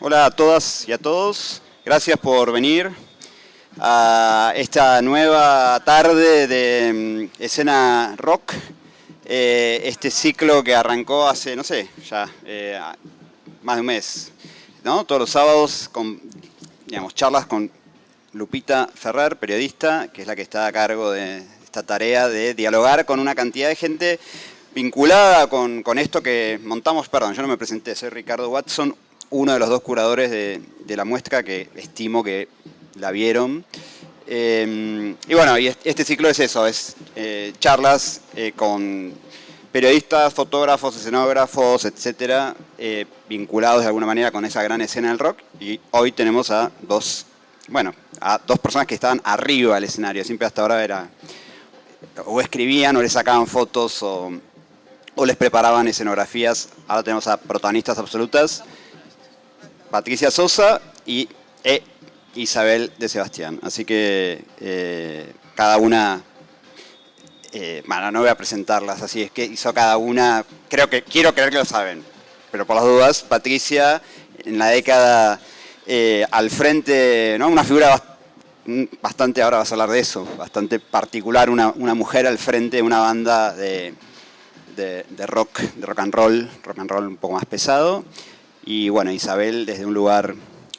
Hola a todas y a todos, gracias por venir a esta nueva tarde de escena rock, este ciclo que arrancó hace, no sé, ya más de un mes, ¿no? Todos los sábados con, digamos, charlas con Lupita Ferrer, periodista, que es la que está a cargo de esta tarea de dialogar con una cantidad de gente vinculada con esto que montamos. Perdón, yo no me presenté, soy Ricardo Watson, uno de los dos curadores de la muestra que estimo que la vieron. Y bueno, y este ciclo es eso, es charlas con periodistas, fotógrafos, escenógrafos, etcétera, vinculados de alguna manera con esa gran escena del rock. Y hoy tenemos a dos personas que estaban arriba del escenario. Siempre hasta ahora era o escribían o les sacaban fotos o les preparaban escenografías. Ahora tenemos a protagonistas absolutas, Patricia Sosa y Isabel de Sebastián. Así que cada una, bueno, no voy a presentarlas así, es que hizo cada una, quiero creer que lo saben, pero por las dudas, Patricia en la década al frente, ¿no? Una figura bastante, ahora vas a hablar de eso, bastante particular, una mujer al frente de una banda de rock and roll un poco más pesado. Y bueno, Isabel desde un lugar,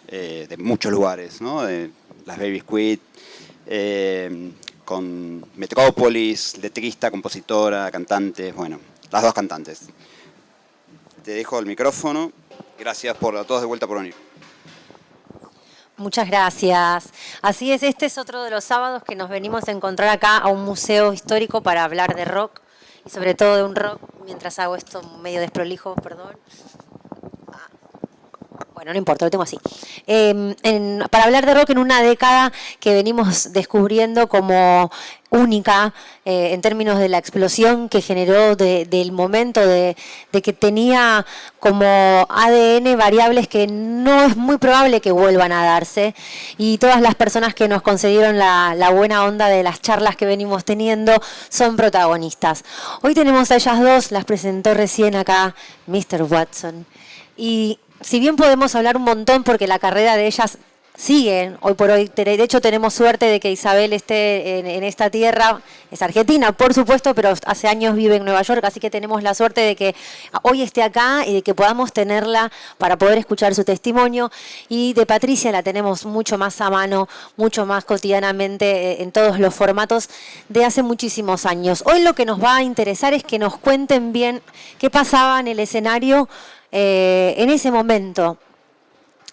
de muchos lugares, ¿no? De las Baby Squid, con Metrópolis, letrista, compositora, cantante, bueno, las dos cantantes. Te dejo el micrófono. Gracias a todos de vuelta por venir. Muchas gracias. Así es, este es otro de los sábados que nos venimos a encontrar acá a un museo histórico para hablar de rock y sobre todo de un rock, mientras hago esto medio desprolijo, perdón. Bueno, no importa, lo tengo así. Para hablar de rock en una década que venimos descubriendo como única en términos de la explosión que generó del momento de que tenía como ADN variables que no es muy probable que vuelvan a darse, y todas las personas que nos concedieron la buena onda de las charlas que venimos teniendo son protagonistas. Hoy tenemos a ellas dos, las presentó recién acá Mr. Watson, y si bien podemos hablar un montón porque la carrera de ellas sigue hoy por hoy, de hecho tenemos suerte de que Isabel esté en esta tierra, es argentina por supuesto, pero hace años vive en Nueva York, así que tenemos la suerte de que hoy esté acá y de que podamos tenerla para poder escuchar su testimonio. Y de Patricia la tenemos mucho más a mano, mucho más cotidianamente en todos los formatos de hace muchísimos años. Hoy lo que nos va a interesar es que nos cuenten bien qué pasaba en el escenario en ese momento.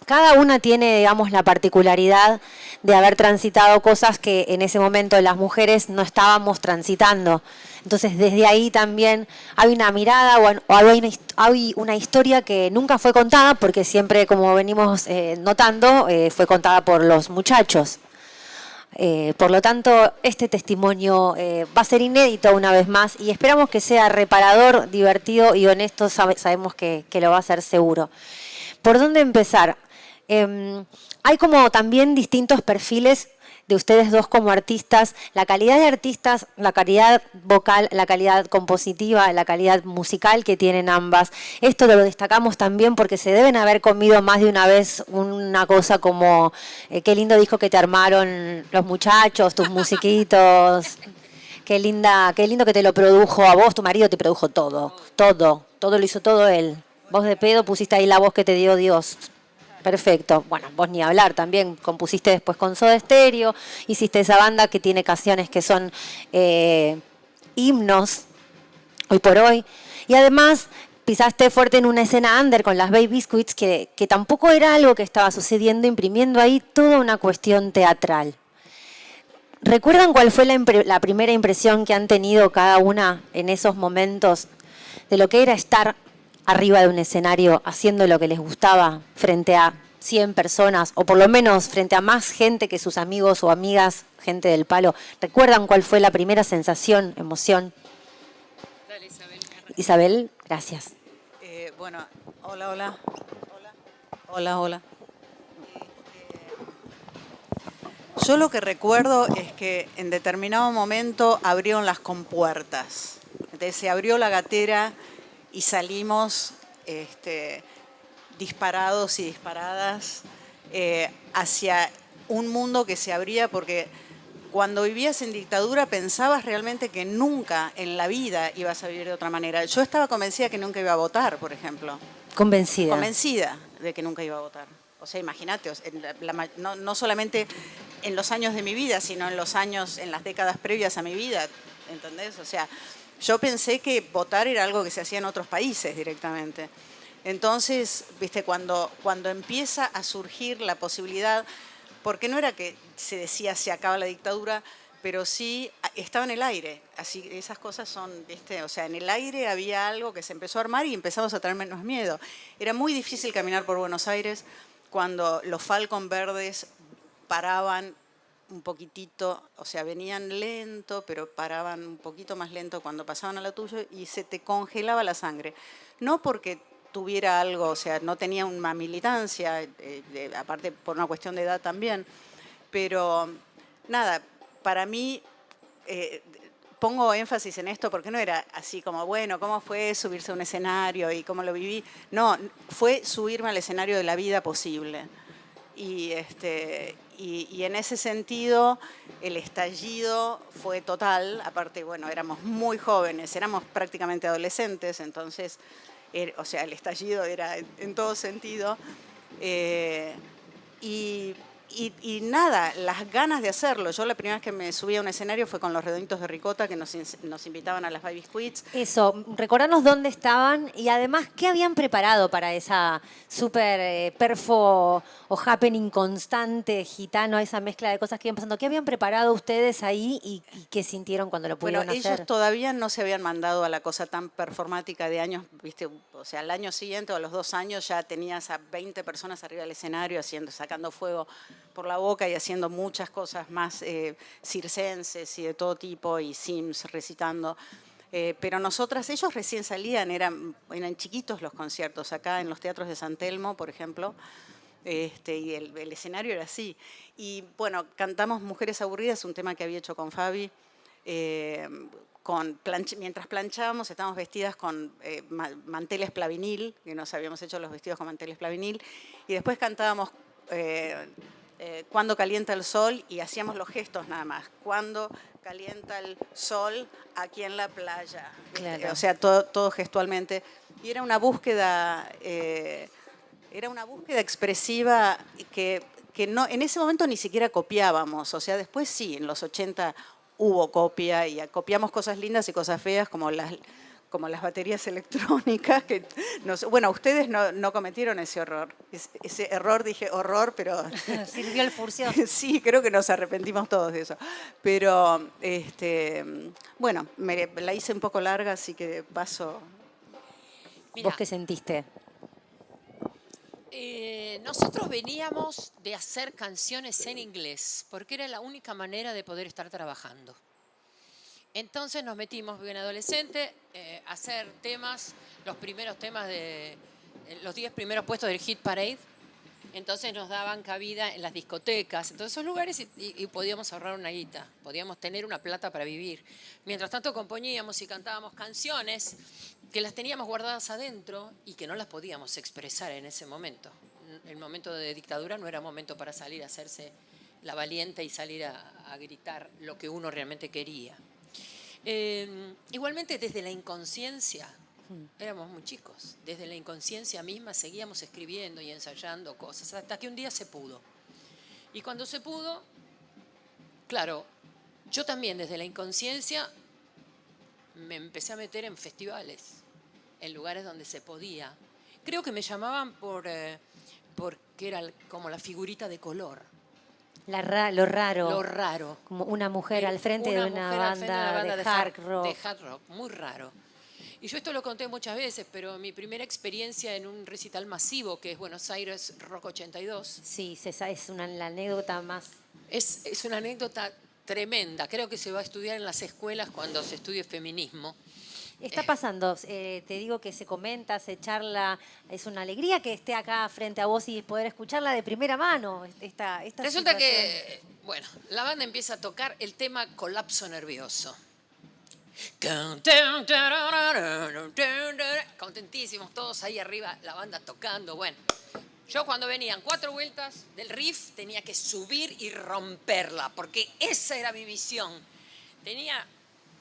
Cada una tiene, digamos, la particularidad de haber transitado cosas que en ese momento las mujeres no estábamos transitando. Entonces, desde ahí también hay una mirada o hay una historia que nunca fue contada, porque siempre, como venimos notando, fue contada por los muchachos. Por lo tanto, este testimonio va a ser inédito una vez más y esperamos que sea reparador, divertido y honesto. Sabemos que lo va a ser seguro. ¿Por dónde empezar? Hay como también distintos perfiles de ustedes dos como artistas, la calidad de artistas, la calidad vocal, la calidad compositiva, la calidad musical que tienen ambas. Esto lo destacamos también porque se deben haber comido más de una vez una cosa como qué lindo disco que te armaron los muchachos, tus musiquitos, qué lindo que te lo produjo a vos, tu marido te produjo todo lo hizo todo él. Vos de pedo pusiste ahí la voz que te dio Dios. Perfecto. Bueno, vos ni hablar, también compusiste después con Soda Stereo, hiciste esa banda que tiene canciones que son himnos hoy por hoy. Y además pisaste fuerte en una escena under con las Baby Squids, que tampoco era algo que estaba sucediendo, imprimiendo ahí toda una cuestión teatral. ¿Recuerdan cuál fue la primera impresión que han tenido cada una en esos momentos de lo que era estar arriba de un escenario haciendo lo que les gustaba frente a 100 personas, o por lo menos frente a más gente que sus amigos o amigas, gente del palo? ¿Recuerdan cuál fue la primera sensación, emoción? Dale, Isabel. Isabel, gracias. Bueno, hola. Hola. Yo lo que recuerdo es que en determinado momento abrieron las compuertas. Entonces se abrió la gatera y salimos disparados y disparadas hacia un mundo que se abría, porque cuando vivías en dictadura pensabas realmente que nunca en la vida ibas a vivir de otra manera. Yo estaba convencida que nunca iba a votar, por ejemplo. Convencida. Convencida de que nunca iba a votar. O sea, imagínate, no solamente en los años de mi vida, sino en las décadas previas a mi vida, ¿entendés? O sea, yo pensé que votar era algo que se hacía en otros países directamente. Entonces, viste, cuando empieza a surgir la posibilidad, porque no era que se decía se acaba la dictadura, pero sí estaba en el aire. Así, esas cosas son, ¿viste? O sea, en el aire había algo que se empezó a armar y empezamos a tener menos miedo. Era muy difícil caminar por Buenos Aires cuando los Falcon verdes paraban un poquitito, o sea, venían lento, pero paraban un poquito más lento cuando pasaban a la tuya y se te congelaba la sangre. No porque tuviera algo, o sea, no tenía una militancia, aparte por una cuestión de edad también, pero nada, para mí, pongo énfasis en esto porque no era así como, bueno, ¿cómo fue subirse a un escenario y cómo lo viví? No, fue subirme al escenario de la vida posible. Y en ese sentido, el estallido fue total. Aparte, bueno, éramos muy jóvenes, éramos prácticamente adolescentes, entonces, o sea, el estallido era en todo sentido. Y nada, las ganas de hacerlo. Yo la primera vez que me subí a un escenario fue con los Redonditos de Ricota, que nos invitaban a las Baby Squids. Eso, recordarnos dónde estaban y además qué habían preparado para esa super perfo o happening constante gitano, esa mezcla de cosas que iban pasando. ¿Qué habían preparado ustedes ahí y qué sintieron cuando lo pudieron Bueno, hacer? ellos todavía no se habían mandado a la cosa tan performática de años, ¿viste? O sea, al año siguiente o a los 2 años ya tenías a 20 personas arriba del escenario sacando fuego por la boca y haciendo muchas cosas más circenses y de todo tipo, y Sims recitando. Pero ellos recién salían, eran chiquitos los conciertos, acá en los teatros de San Telmo, por ejemplo, y el escenario era así. Y bueno, cantamos Mujeres Aburridas, un tema que había hecho con Fabi. Mientras planchábamos estábamos vestidas con manteles plavinil, que nos habíamos hecho los vestidos con manteles plavinil, y después cantábamos Cuando calienta el sol, y hacíamos los gestos nada más. Cuando calienta el sol aquí en la playa. Claro. O sea, todo gestualmente. Y era una búsqueda expresiva que no, en ese momento ni siquiera copiábamos. O sea, después sí, en los 80 hubo copia y copiamos cosas lindas y cosas feas como las baterías electrónicas. Bueno, ustedes no cometieron ese horror. Ese error, dije horror, pero... Sirvió el furcio. Sí, creo que nos arrepentimos todos de eso. Pero, bueno, la hice un poco larga, así que paso... ¿Vos qué sentiste? Nosotros veníamos de hacer canciones en inglés, porque era la única manera de poder estar trabajando. Entonces nos metimos bien adolescente a hacer temas, los primeros temas de los 10 primeros puestos del Hit Parade. Entonces nos daban cabida en las discotecas, en todos esos lugares, y podíamos ahorrar una guita, podíamos tener una plata para vivir. Mientras tanto componíamos y cantábamos canciones que las teníamos guardadas adentro y que no las podíamos expresar en ese momento. El momento de dictadura no era momento para salir a hacerse la valiente y salir a gritar lo que uno realmente quería. Igualmente desde la inconsciencia, éramos muy chicos, desde la inconsciencia misma seguíamos escribiendo y ensayando cosas, hasta que un día se pudo. Y cuando se pudo, claro, yo también desde la inconsciencia me empecé a meter en festivales, en lugares donde se podía. Creo que me llamaban porque era como la figurita de color. Lo raro. Lo raro. Como una mujer al frente de una banda de hard rock. De hard rock, muy raro. Y yo esto lo conté muchas veces, pero mi primera experiencia en un recital masivo, que es Buenos Aires Rock 82. Sí, esa es la anécdota más... Es una anécdota tremenda. Creo que se va a estudiar en las escuelas cuando se estudie feminismo. Está pasando, te digo que se comenta, se charla, es una alegría que esté acá frente a vos y poder escucharla de primera mano. Esta Resulta situación. que, bueno, la banda empieza a tocar el tema Colapso Nervioso. Contentísimos, todos ahí arriba, la banda tocando. Bueno, yo cuando venían 4 vueltas del riff tenía que subir y romperla, porque esa era mi visión. Tenía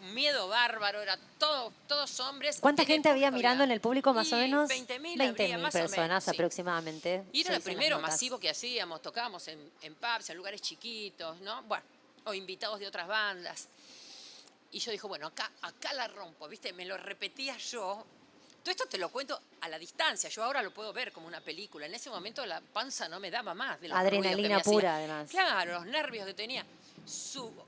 un miedo bárbaro, era todos hombres. ¿Cuánta En el gente había público mirando en el público más o y menos? 20.000 habría, más o menos, personas sí. aproximadamente. Y era Se lo dicen las primero notas. masivo que hacíamos, tocábamos en pubs, en lugares chiquitos, ¿no? Bueno, o invitados de otras bandas. Y yo dije, bueno, acá la rompo, ¿viste? Me lo repetía yo. Todo esto te lo cuento a la distancia. Yo ahora lo puedo ver como una película. En ese momento la panza no me daba más de los ruidos que me Adrenalina hacía. pura, además. Claro, los nervios que tenía.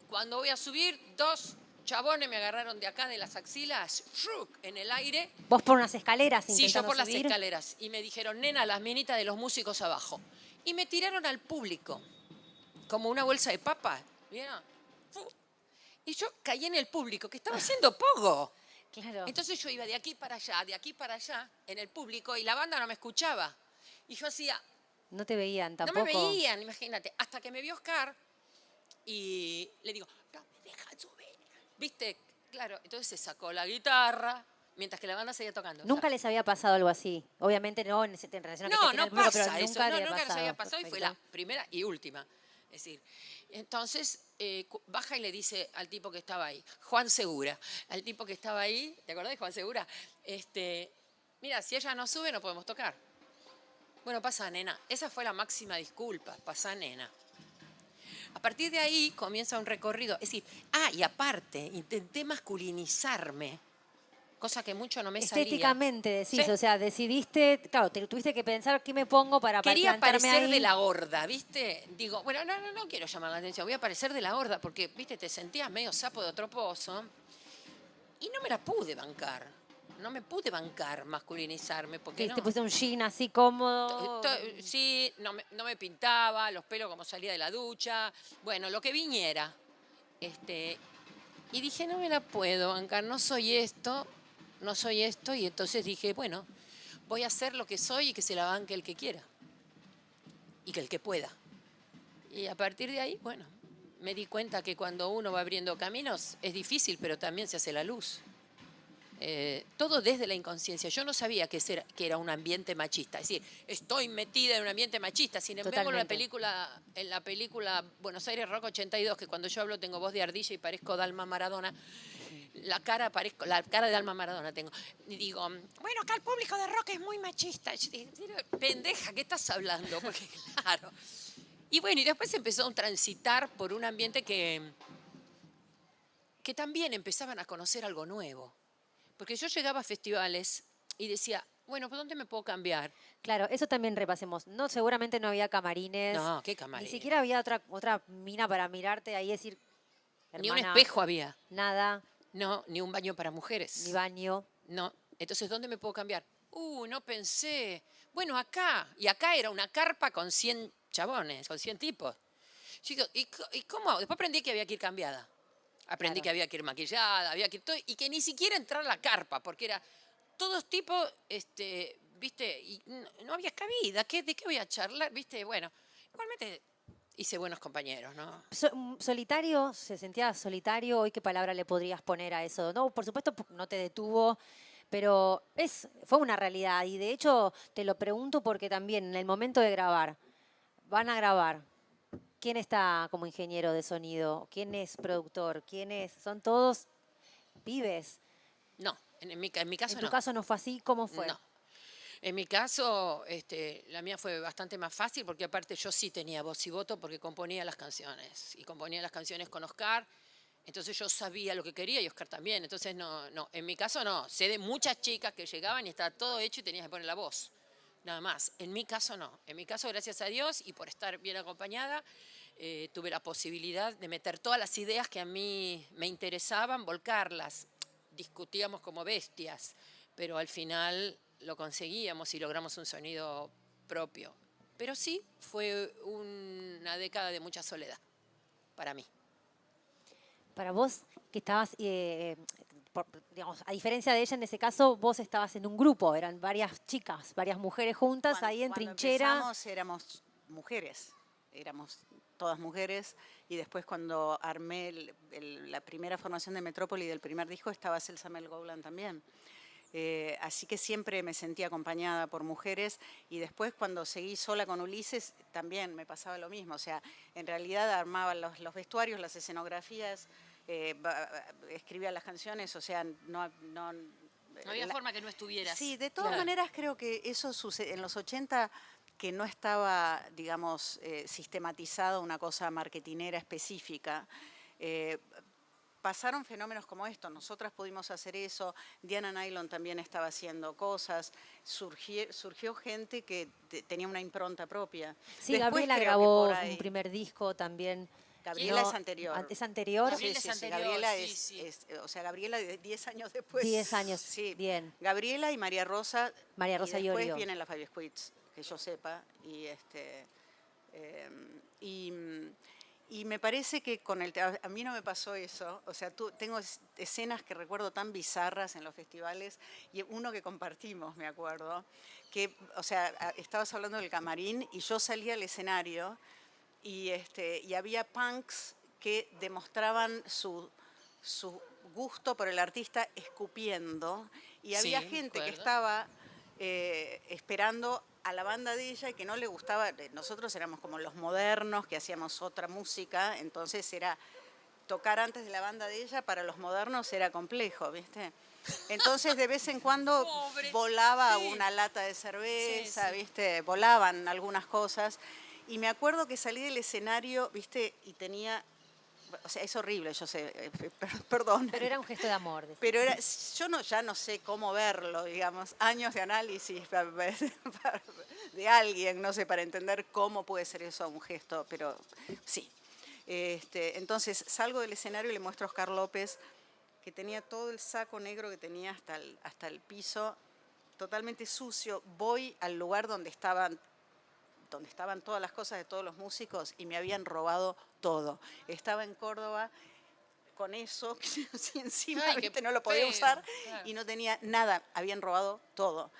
Cuando voy a subir, 2 chabones me agarraron de acá, de las axilas, ¡shuk! En el aire. Vos por unas escaleras Sí, yo intentando por las subir. escaleras. Y me dijeron, nena, las minitas de los músicos abajo. Y me tiraron al público, como una bolsa de papa. ¿Vieron? Y yo caí en el público, que estaba haciendo poco. Claro. Entonces yo iba de aquí para allá, en el público, y la banda no me escuchaba. Y yo hacía, No te veían tampoco. no me veían, imagínate. Hasta que me vio Oscar y le digo, no me dejan subir. ¿Viste? Claro, entonces se sacó la guitarra mientras que la banda seguía tocando. Nunca O sea, les había pasado algo así. Obviamente no en relación a que no, te tiran no al público, pasa pero eso. nunca No, había nunca les había pasado. pasado y fue Perfecto. la primera y última. Es decir, entonces baja y le dice al tipo que estaba ahí, Juan Segura, al tipo que estaba ahí, ¿te acordás de Juan Segura? Mira, si ella no sube no podemos tocar. Bueno, pasa, nena. Esa fue la máxima disculpa, pasa, nena. A partir de ahí comienza un recorrido. Es decir, y aparte, intenté masculinizarme, cosa que mucho no me salía. Estéticamente decís, Sí. o sea, decidiste, claro, tuviste que pensar qué me pongo para Quería plantarme parecer ahí. de la gorda, ¿viste? Digo, bueno, no quiero llamar la atención, voy a parecer de la gorda porque, ¿viste? Te sentías medio sapo de otro pozo. Y no me la pude bancar. No me pude bancar masculinizarme porque Que no. te pusiste un jean así cómodo. Sí, no me pintaba, los pelos como salía de la ducha. Bueno, lo que viniera. Y dije, no me la puedo bancar, no soy esto. Y entonces dije, bueno, voy a hacer lo que soy y que se la banque el que quiera. Y que el que pueda. Y a partir de ahí, bueno, me di cuenta que cuando uno va abriendo caminos es difícil, pero también se hace la luz. Todo desde la inconsciencia. Yo no sabía que era un ambiente machista. Es decir, estoy metida en un ambiente machista. Sin embargo, en la película Buenos Aires Rock 82, que cuando yo hablo tengo voz de ardilla y parezco Dalma Maradona, la cara de Dalma Maradona tengo. Y digo, bueno, acá el público de rock es muy machista. Yo digo, pendeja, ¿qué estás hablando? Porque claro. Y bueno, y después empezó a transitar por un ambiente que también empezaban a conocer algo nuevo. Porque yo llegaba a festivales y decía, bueno, ¿por dónde me puedo cambiar? Claro, eso también repasemos. No, seguramente no había camarines. No, ¿qué camarines? Ni siquiera había otra mina para mirarte ahí y decir, Ni un hermana, espejo había. nada, No, ni un baño para mujeres. ni baño. No. Entonces, ¿dónde me puedo cambiar? No pensé. Bueno, acá. Y acá era una carpa con 100 chabones, con 100 tipos. Yo digo, ¿y cómo? Después aprendí que había que ir cambiada. Aprendí Claro. que había que ir maquillada, había que ir todo, y que ni siquiera entrar a la carpa, porque era todos tipos, ¿viste? Y no había cabida. ¿De qué voy a charlar? ¿Viste? Bueno, igualmente hice buenos compañeros, ¿no? Solitario, se sentía solitario. Hoy, ¿qué palabra le podrías poner a eso? No, por supuesto, no te detuvo, pero fue una realidad. Y de hecho, te lo pregunto porque también en el momento de grabar, van a grabar. ¿Quién está como ingeniero de sonido? ¿Quién es productor? Son todos pibes. No, en mi caso En tu no. caso no fue así, ¿cómo fue? No. En mi caso, la mía fue bastante más fácil porque aparte yo sí tenía voz y voto porque componía las canciones. Y componía las canciones con Oscar. Entonces yo sabía lo que quería y Oscar también. Entonces no, en mi caso no. Sé de muchas chicas que llegaban y estaba todo hecho y tenías que poner la voz. Nada más. En mi caso no. En mi caso, gracias a Dios y por estar bien acompañada, tuve la posibilidad de meter todas las ideas que a mí me interesaban, volcarlas. Discutíamos como bestias, pero al final lo conseguíamos y logramos un sonido propio. Pero sí, fue una década de mucha soledad para mí. Para vos, que estabas, digamos, a diferencia de ella, en ese caso, vos estabas en un grupo, eran varias chicas, varias mujeres juntas, ahí en Cuando trinchera. empezamos éramos mujeres. éramos todas mujeres, y después cuando armé la primera formación de Metrópoli del primer disco estaba Celsa Mel Gowland también. Así que siempre me sentí acompañada por mujeres, y después cuando seguí sola con Ulises también me pasaba lo mismo. O sea, en realidad armaba los vestuarios, las escenografías, escribía las canciones, o sea, No había forma que no estuvieras. Sí, de todas maneras creo que eso sucede en los 80, que no estaba, digamos, sistematizada una cosa marketinera específica. Pasaron fenómenos como esto, nosotras pudimos hacer eso, Diana Nylon también estaba haciendo cosas, surgió gente que tenía una impronta propia. Sí, Después Gabriela creo que grabó por ahí- un primer disco también. Gabriela No, es anterior. ¿Es anterior? Gabriela Sí, es sí, anterior, Gabriela sí. o sea, Gabriela 10 años después. 10 años, Sí, bien. Gabriela y María Rosa. María Rosa y después Iorio. vienen las Five Squids, que yo sepa. Y me parece que a mí no me pasó eso. O sea, tengo escenas que recuerdo tan bizarras en los festivales, y uno que compartimos, me acuerdo, que, o sea, estabas hablando del camarín y yo salí al escenario y había punks que demostraban su gusto por el artista escupiendo, y había Sí, gente que recuerdo. estaba esperando a la banda de ella y que no le gustaba. Nosotros éramos como los modernos que hacíamos otra música, entonces era tocar antes de la banda de ella, para los modernos era complejo, ¿viste? Entonces de vez en cuando Pobre. volaba Sí. una lata de cerveza, Sí, sí. ¿viste? Volaban algunas cosas. Y me acuerdo que salí del escenario, ¿viste? Y tenía, o sea, es horrible, yo sé, perdón. Pero era un gesto de amor. Pero ya no sé cómo verlo, digamos, años de análisis de alguien, no sé, para entender cómo puede ser eso un gesto, pero sí. Entonces salgo del escenario y le muestro a Oscar López, que tenía todo el saco negro que tenía hasta el piso, totalmente sucio. Voy al lugar donde estaban todas las cosas de todos los músicos, y me habían robado todo. Estaba en Córdoba con eso, si encima, Ay, qué ¿viste? No lo podía feo, usar, claro. y no tenía nada, habían robado todo.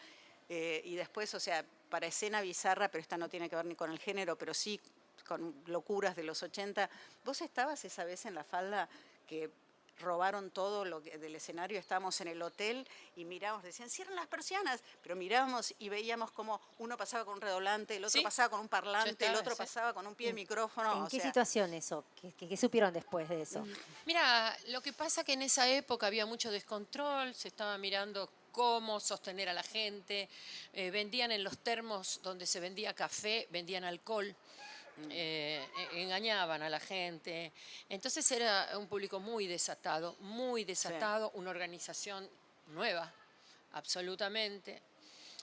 Y después, o sea, para escena bizarra, pero esta no tiene que ver ni con el género, pero sí con locuras de los 80. ¿Vos estabas esa vez en La Falda que robaron todo del escenario? Estábamos en el hotel y mirábamos, decían, cierran las persianas, pero mirábamos y veíamos como uno pasaba con un redoblante, el otro Sí, pasaba con un yo parlante, el estaba, otro sí. pasaba con un pie de micrófono. ¿En o qué sea, situación eso? ¿Qué supieron después de eso? Mira, lo que pasa que en esa época había mucho descontrol, se estaba mirando cómo sostener a la gente, vendían en los termos donde se vendía café, vendían alcohol, engañaban a la gente. Entonces era un público muy desatado, una organización nueva, absolutamente.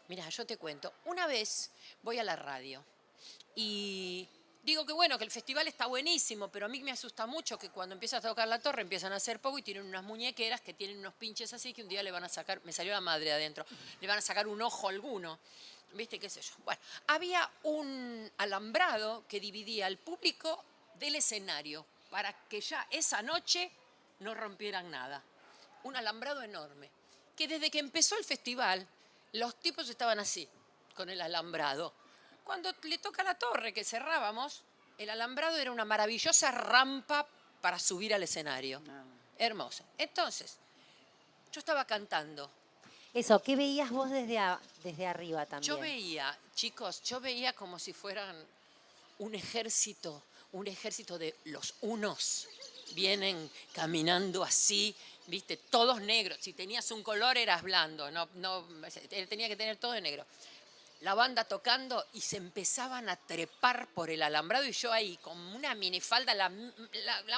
Mira, yo te cuento, una vez voy a la radio y digo que bueno, que el festival está buenísimo, pero a mí me asusta mucho que cuando empieza a tocar la torre empiezan a hacer poco y tienen unas muñequeras que tienen unos pinches así que un día le van a sacar, me salió la madre adentro, le van a sacar un ojo a alguno, ¿viste? ¿Qué sé yo? Bueno, había un alambrado que dividía al público del escenario para que ya esa noche no rompieran nada. Un alambrado enorme, que desde que empezó el festival los tipos estaban así, con el alambrado. Cuando le toca la torre que cerrábamos, el alambrado era una maravillosa rampa para subir al escenario. Hermosa. Entonces, yo estaba cantando. Eso, ¿qué veías vos desde arriba también? Yo veía, chicos, como si fueran un ejército de los unos. Vienen caminando así, viste, todos negros. Si tenías un color eras blando, no, tenía que tener todo de negro. La banda tocando y se empezaban a trepar por el alambrado y yo ahí con una minifalda, la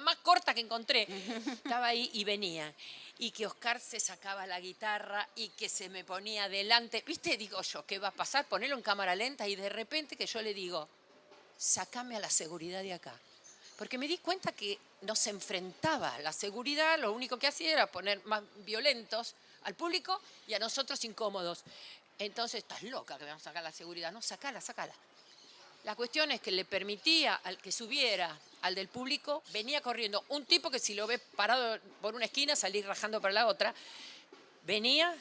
más corta que encontré, estaba ahí y venía. Y que Oscar se sacaba la guitarra y que se me ponía delante. ¿Viste? Digo yo, ¿qué va a pasar? Ponerlo en cámara lenta y de repente que yo le digo, sácame a la seguridad de acá. Porque me di cuenta que nos enfrentaba la seguridad, lo único que hacía era poner más violentos al público y a nosotros incómodos. Entonces, estás loca que vamos a sacar la seguridad. No, sacala. La cuestión es que le permitía al que subiera, al del público, venía corriendo. Un tipo que si lo ves parado por una esquina, salir rajando para la otra, venía,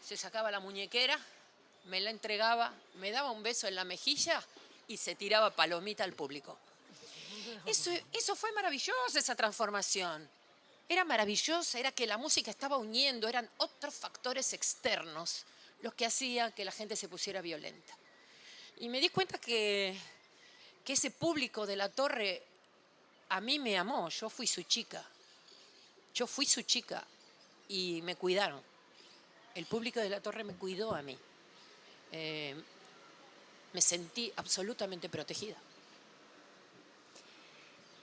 se sacaba la muñequera, me la entregaba, me daba un beso en la mejilla y se tiraba palomita al público. Eso fue maravilloso, esa transformación. Era maravillosa, era que la música estaba uniendo, eran otros factores externos los que hacían que la gente se pusiera violenta. Y me di cuenta que ese público de la Torre a mí me amó, yo fui su chica. Yo fui su chica y me cuidaron. El público de la Torre me cuidó a mí. Me sentí absolutamente protegida.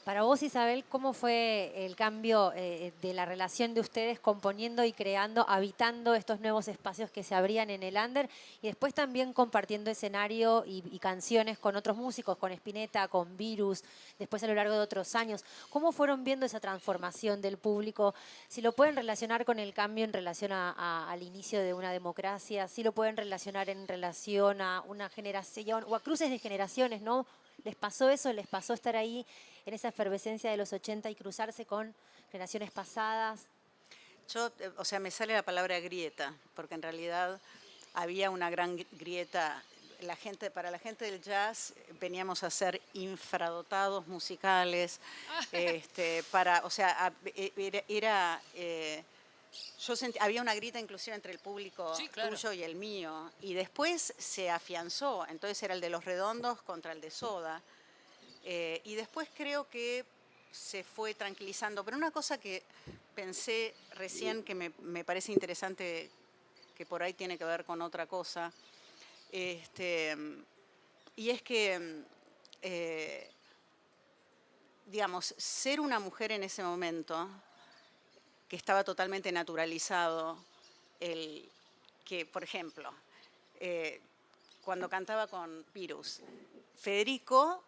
Para vos, Isabel, ¿cómo fue el cambio de la relación de ustedes componiendo y creando, habitando estos nuevos espacios que se abrían en el Under y después también compartiendo escenario y canciones con otros músicos, con Spinetta, con Virus, después a lo largo de otros años? ¿Cómo fueron viendo esa transformación del público? Si lo pueden relacionar con el cambio en relación al inicio de una democracia, si lo pueden relacionar en relación a una generación o a cruces de generaciones, ¿no? ¿Les pasó eso? ¿Les pasó estar ahí en esa efervescencia de los 80 y cruzarse con generaciones pasadas? Yo, o sea, me sale la palabra grieta, porque en realidad había una gran grieta. Para la gente del jazz veníamos a ser infradotados musicales, o sea, había una grieta inclusive entre el público Sí, claro. tuyo y el mío, y después se afianzó, entonces era el de Los Redondos contra el de Soda, y después creo que se fue tranquilizando. Pero una cosa que pensé recién que me parece interesante, que por ahí tiene que ver con otra cosa, y es que, digamos, ser una mujer en ese momento, que estaba totalmente naturalizado, que, por ejemplo, cuando cantaba con Virus, Federico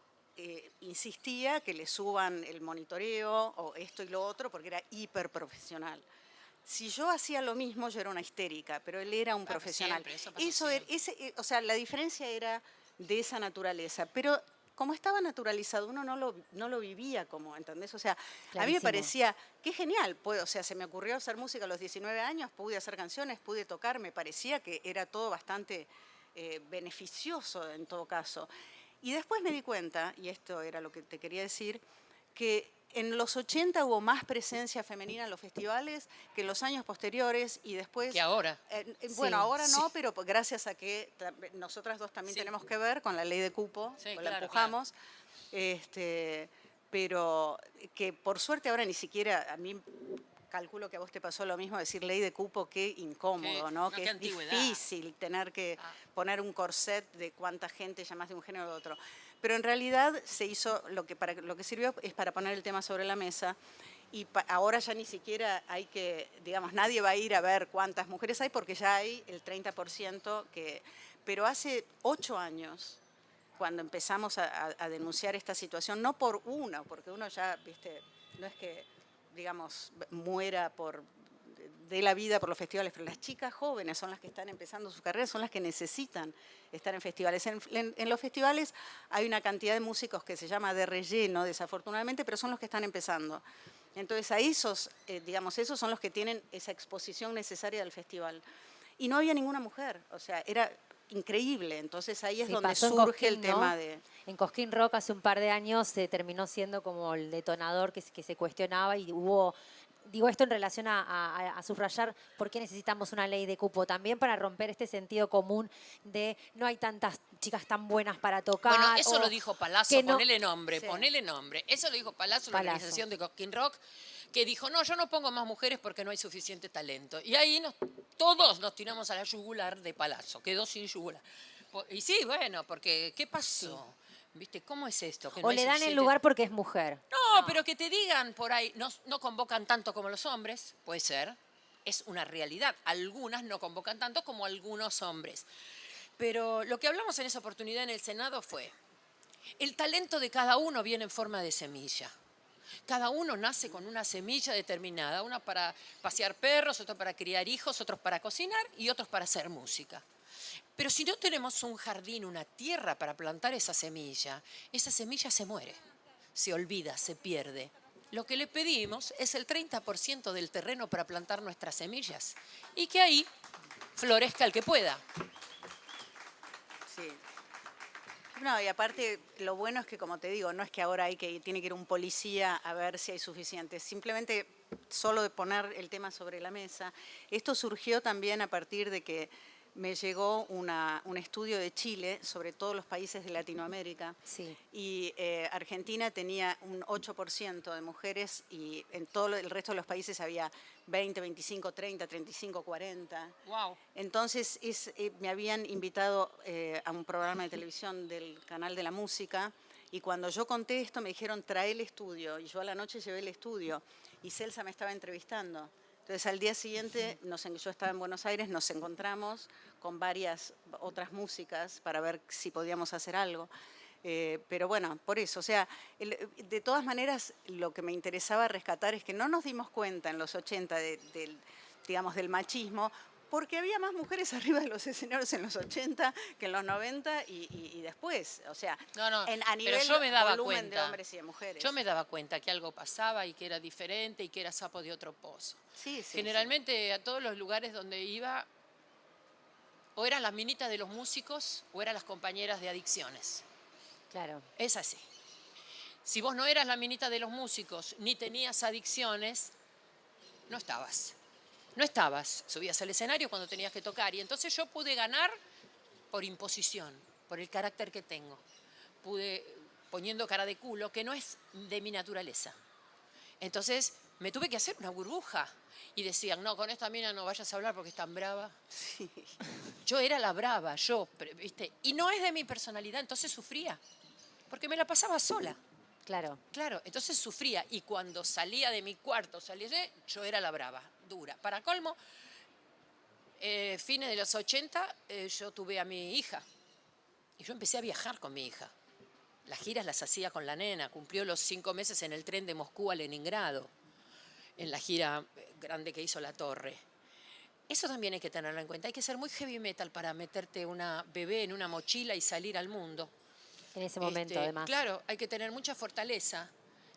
insistía que le suban el monitoreo o esto y lo otro porque era hiper profesional. Si yo hacía lo mismo, yo era una histérica, pero él era un profesional. Siempre, eso pasó siempre. O sea, la diferencia era de esa naturaleza, pero como estaba naturalizado, uno no lo vivía como, ¿entendés? O sea, a mí me parecía, qué genial, o sea, se me ocurrió hacer música a los 19 años, pude hacer canciones, pude tocar, me parecía que era todo bastante beneficioso en todo caso. Y después me di cuenta, y esto era lo que te quería decir, que en los 80 hubo más presencia femenina en los festivales que en los años posteriores y después... Que ahora. Bueno, Sí, ahora no, pero gracias a que nosotras dos también tenemos que ver con la ley de cupo, Sí, la claro, empujamos, pero que por suerte ahora ni siquiera, a mí calculo que a vos te pasó lo mismo, decir ley de cupo, qué incómodo, ¿no? Que qué es antigüedad. difícil tener que poner un corset de cuánta gente llamas de un género o de otro. Pero en realidad se hizo, lo que sirvió es para poner el tema sobre la mesa y ahora ya ni siquiera hay que, digamos, nadie va a ir a ver cuántas mujeres hay porque ya hay el 30% que... Pero hace 8 años, cuando empezamos a denunciar esta situación, no por uno, porque uno ya, viste, no es que, digamos, muera de la vida por los festivales, pero las chicas jóvenes son las que están empezando su carrera, son las que necesitan estar en festivales. En los festivales hay una cantidad de músicos que se llama de relleno, desafortunadamente, pero son los que están empezando. Entonces a esos, digamos, esos son los que tienen esa exposición necesaria del festival. Y no había ninguna mujer, o sea, era increíble. Entonces ahí es donde surge el tema de... En Cosquín Rock hace un par de años se terminó siendo como el detonador que se cuestionaba y hubo... Digo esto en relación a subrayar por qué necesitamos una ley de cupo, también para romper este sentido común de no hay tantas chicas tan buenas para tocar. Bueno, eso lo dijo Palazzo, no, ponele nombre, sí. ponele nombre. Eso lo dijo Palazzo, la organización de Cosquín Rock, que dijo, no, yo no pongo más mujeres porque no hay suficiente talento. Y ahí todos nos tiramos a la yugular de Palazzo, quedó sin yugular. Y sí, bueno, porque ¿qué pasó? Sí. ¿Viste? ¿Cómo es esto? Que o le dan el lugar porque es mujer. No, pero que te digan por ahí, no convocan tanto como los hombres, puede ser, es una realidad. Algunas no convocan tanto como algunos hombres. Pero lo que hablamos en esa oportunidad en el Senado fue, el talento de cada uno viene en forma de semilla. Cada uno nace con una semilla determinada, una para pasear perros, otra para criar hijos, otros para cocinar y otros para hacer música. Pero si no tenemos un jardín, una tierra para plantar esa semilla se muere, se olvida, se pierde. Lo que le pedimos es el 30% del terreno para plantar nuestras semillas y que ahí florezca el que pueda. Sí. No, y aparte, lo bueno es que, como te digo, no es que ahora tiene que ir un policía a ver si hay suficiente. Simplemente, solo de poner el tema sobre la mesa. Esto surgió también a partir de que me llegó un estudio de Chile sobre todos los países de Latinoamérica. Sí. Y Argentina tenía un 8% de mujeres y en todo el resto de los países había 20, 25, 30, 35, 40. Wow. Entonces me habían invitado a un programa de televisión del Canal de la Música y cuando yo conté esto me dijeron trae el estudio y yo a la noche llevé el estudio y Celsa me estaba entrevistando. Entonces al día siguiente, yo estaba en Buenos Aires, nos encontramos con varias otras músicas para ver si podíamos hacer algo. Pero bueno, por eso, o sea, de todas maneras lo que me interesaba rescatar es que no nos dimos cuenta en los 80 digamos, del machismo, porque había más mujeres arriba de los escenarios en los 80 que en los 90 y después, o sea, a nivel pero yo me daba volumen cuenta, de hombres y de mujeres. Yo me daba cuenta que algo pasaba y que era diferente y que era sapo de otro pozo. Sí, sí, Generalmente a todos los lugares donde iba, o eran las minitas de los músicos o eran las compañeras de adicciones. Claro. Es así. Si vos no eras la minita de los músicos ni tenías adicciones, no estabas. No estabas. Subías al escenario cuando tenías que tocar. Y entonces yo pude ganar por imposición, por el carácter que tengo. Pude poniendo cara de culo, que no es de mi naturaleza. Entonces me tuve que hacer una burbuja. Y decían, no, con esta mina no vayas a hablar porque es tan brava. Sí. Yo era la brava, ¿viste? Y no es de mi personalidad, entonces sufría. Porque me la pasaba sola. Claro. Claro, entonces sufría. Y cuando salía de mi cuarto, yo era la brava, dura. Para colmo, fines de los 80, yo tuve a mi hija. Y yo empecé a viajar con mi hija. Las giras las hacía con la nena. Cumplió los 5 meses en el tren de Moscú a Leningrado, en la gira grande que hizo La Torre. Eso también hay que tenerlo en cuenta. Hay que ser muy heavy metal para meterte una bebé en una mochila y salir al mundo. En ese momento, además. Claro, hay que tener mucha fortaleza,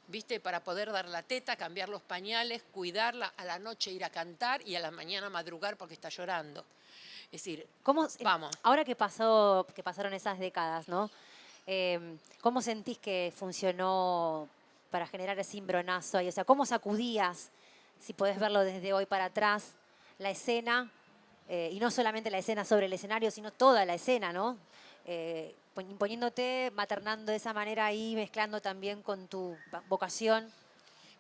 ¿viste? Para poder dar la teta, cambiar los pañales, cuidarla, a la noche ir a cantar y a la mañana madrugar porque está llorando. Es decir, vamos. Ahora que pasaron esas décadas, ¿no? ¿Cómo sentís que funcionó para generar ese cimbronazo ahí? O sea, ¿cómo sacudías, si podés verlo desde hoy para atrás, la escena? Y no solamente la escena sobre el escenario, sino toda la escena, ¿no? Imponiéndote, maternando de esa manera ahí, mezclando también con tu vocación.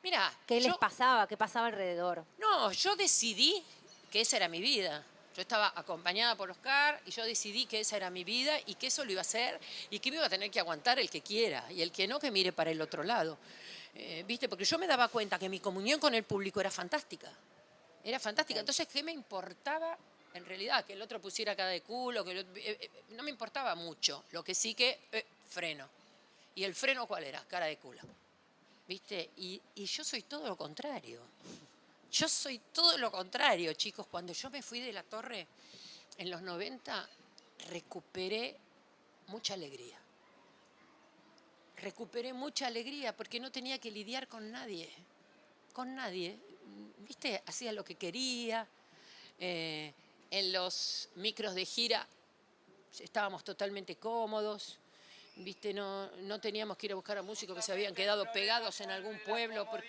Mira, ¿Qué les pasaba? ¿Qué pasaba alrededor? No, yo decidí que esa era mi vida. Yo estaba acompañada por Oscar y yo decidí que esa era mi vida y que eso lo iba a hacer y que me iba a tener que aguantar el que quiera y el que no, que mire para el otro lado. ¿Viste? Porque yo me daba cuenta que mi comunión con el público era fantástica. Era fantástica. Entonces, ¿qué me importaba? En realidad, que el otro pusiera cara de culo, no me importaba mucho. Lo que sí que, freno. ¿Y el freno cuál era? Cara de culo. ¿Viste? Y yo soy todo lo contrario. Yo soy todo lo contrario, chicos. Cuando yo me fui de La Torre en los 90, recuperé mucha alegría. Recuperé mucha alegría porque no tenía que lidiar con nadie. Con nadie. ¿Viste? Hacía lo que quería. En los micros de gira estábamos totalmente cómodos, ¿viste? No teníamos que ir a buscar a músicos que se habían quedado pegados en algún pueblo. Perdón,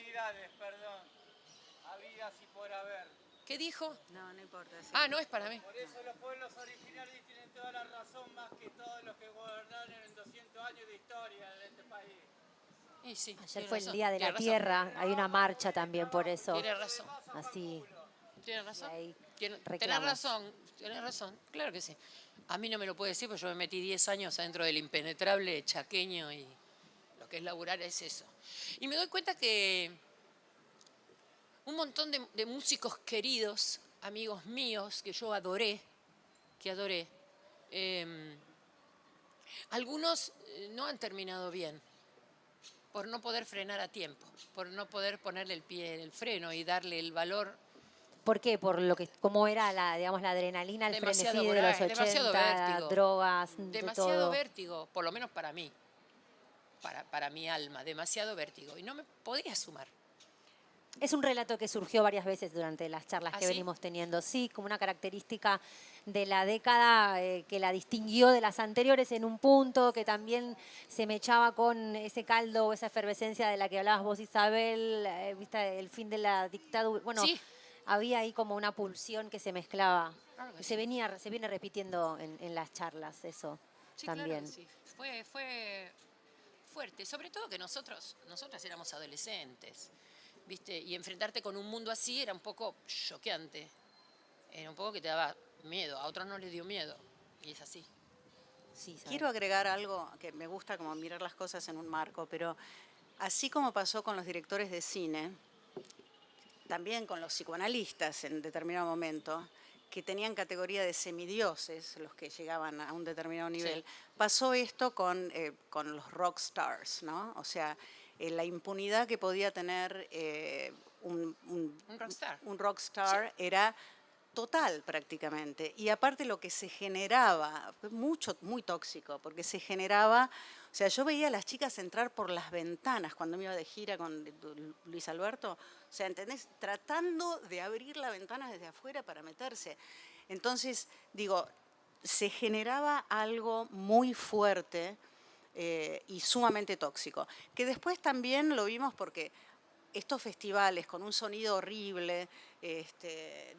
habidas y por haber. ¿Qué dijo? No importa. Sí. Ah, no es para mí. Por eso los pueblos originarios tienen toda la razón más que todos los que gobernaron en 200 años de historia en este país. Y sí, Ayer fue el Día de la Tierra, hay una marcha también por eso. Tiene razón. Así. ¿Tienes razón? Tenés Reclamos. razón, claro que sí. A mí no me lo puede decir porque yo me metí 10 años adentro del impenetrable chaqueño y lo que es laburar es eso. Y me doy cuenta que un montón de músicos queridos, amigos míos que yo adoré, algunos no han terminado bien por no poder frenar a tiempo, por no poder ponerle el pie en el freno y darle el valor. ¿Por qué? Por cómo era la adrenalina, el frenesí de los 80, demasiado vértigo, drogas, demasiado de todo. vértigo, por lo menos para mí, para mi alma, demasiado vértigo. Y no me podía sumar. Es un relato que surgió varias veces durante las charlas que ¿Sí? venimos teniendo. Sí, como una característica de la década que la distinguió de las anteriores en un punto, que también se mechaba con ese caldo o esa efervescencia de la que hablabas vos, Isabel, ¿viste? El fin de la dictadura. Bueno, Sí. había ahí como una pulsión que se mezclaba. Claro que Se sí. viene repitiendo en las charlas, eso Sí, también. claro que sí. Fue fuerte, sobre todo que nosotras éramos adolescentes, ¿viste? Y enfrentarte con un mundo así era un poco choqueante. Era un poco que te daba miedo, a otros no les dio miedo. Y es así. Sí, Isabel. Quiero agregar algo que me gusta como mirar las cosas en un marco, pero así como pasó con los directores de cine, también con los psicoanalistas en determinado momento, que tenían categoría de semidioses, los que llegaban a un determinado nivel, pasó esto con los rock stars, ¿no? O sea, la impunidad que podía tener un Un rockstar. un rockstar era total prácticamente. Y aparte lo que se generaba, fue muy tóxico, porque se generaba, o sea, yo veía a las chicas entrar por las ventanas cuando me iba de gira con Luis Alberto, o sea, ¿entendés? Tratando de abrir la ventana desde afuera para meterse. Entonces, digo, se generaba algo muy fuerte y sumamente tóxico, que después también lo vimos porque estos festivales con un sonido horrible,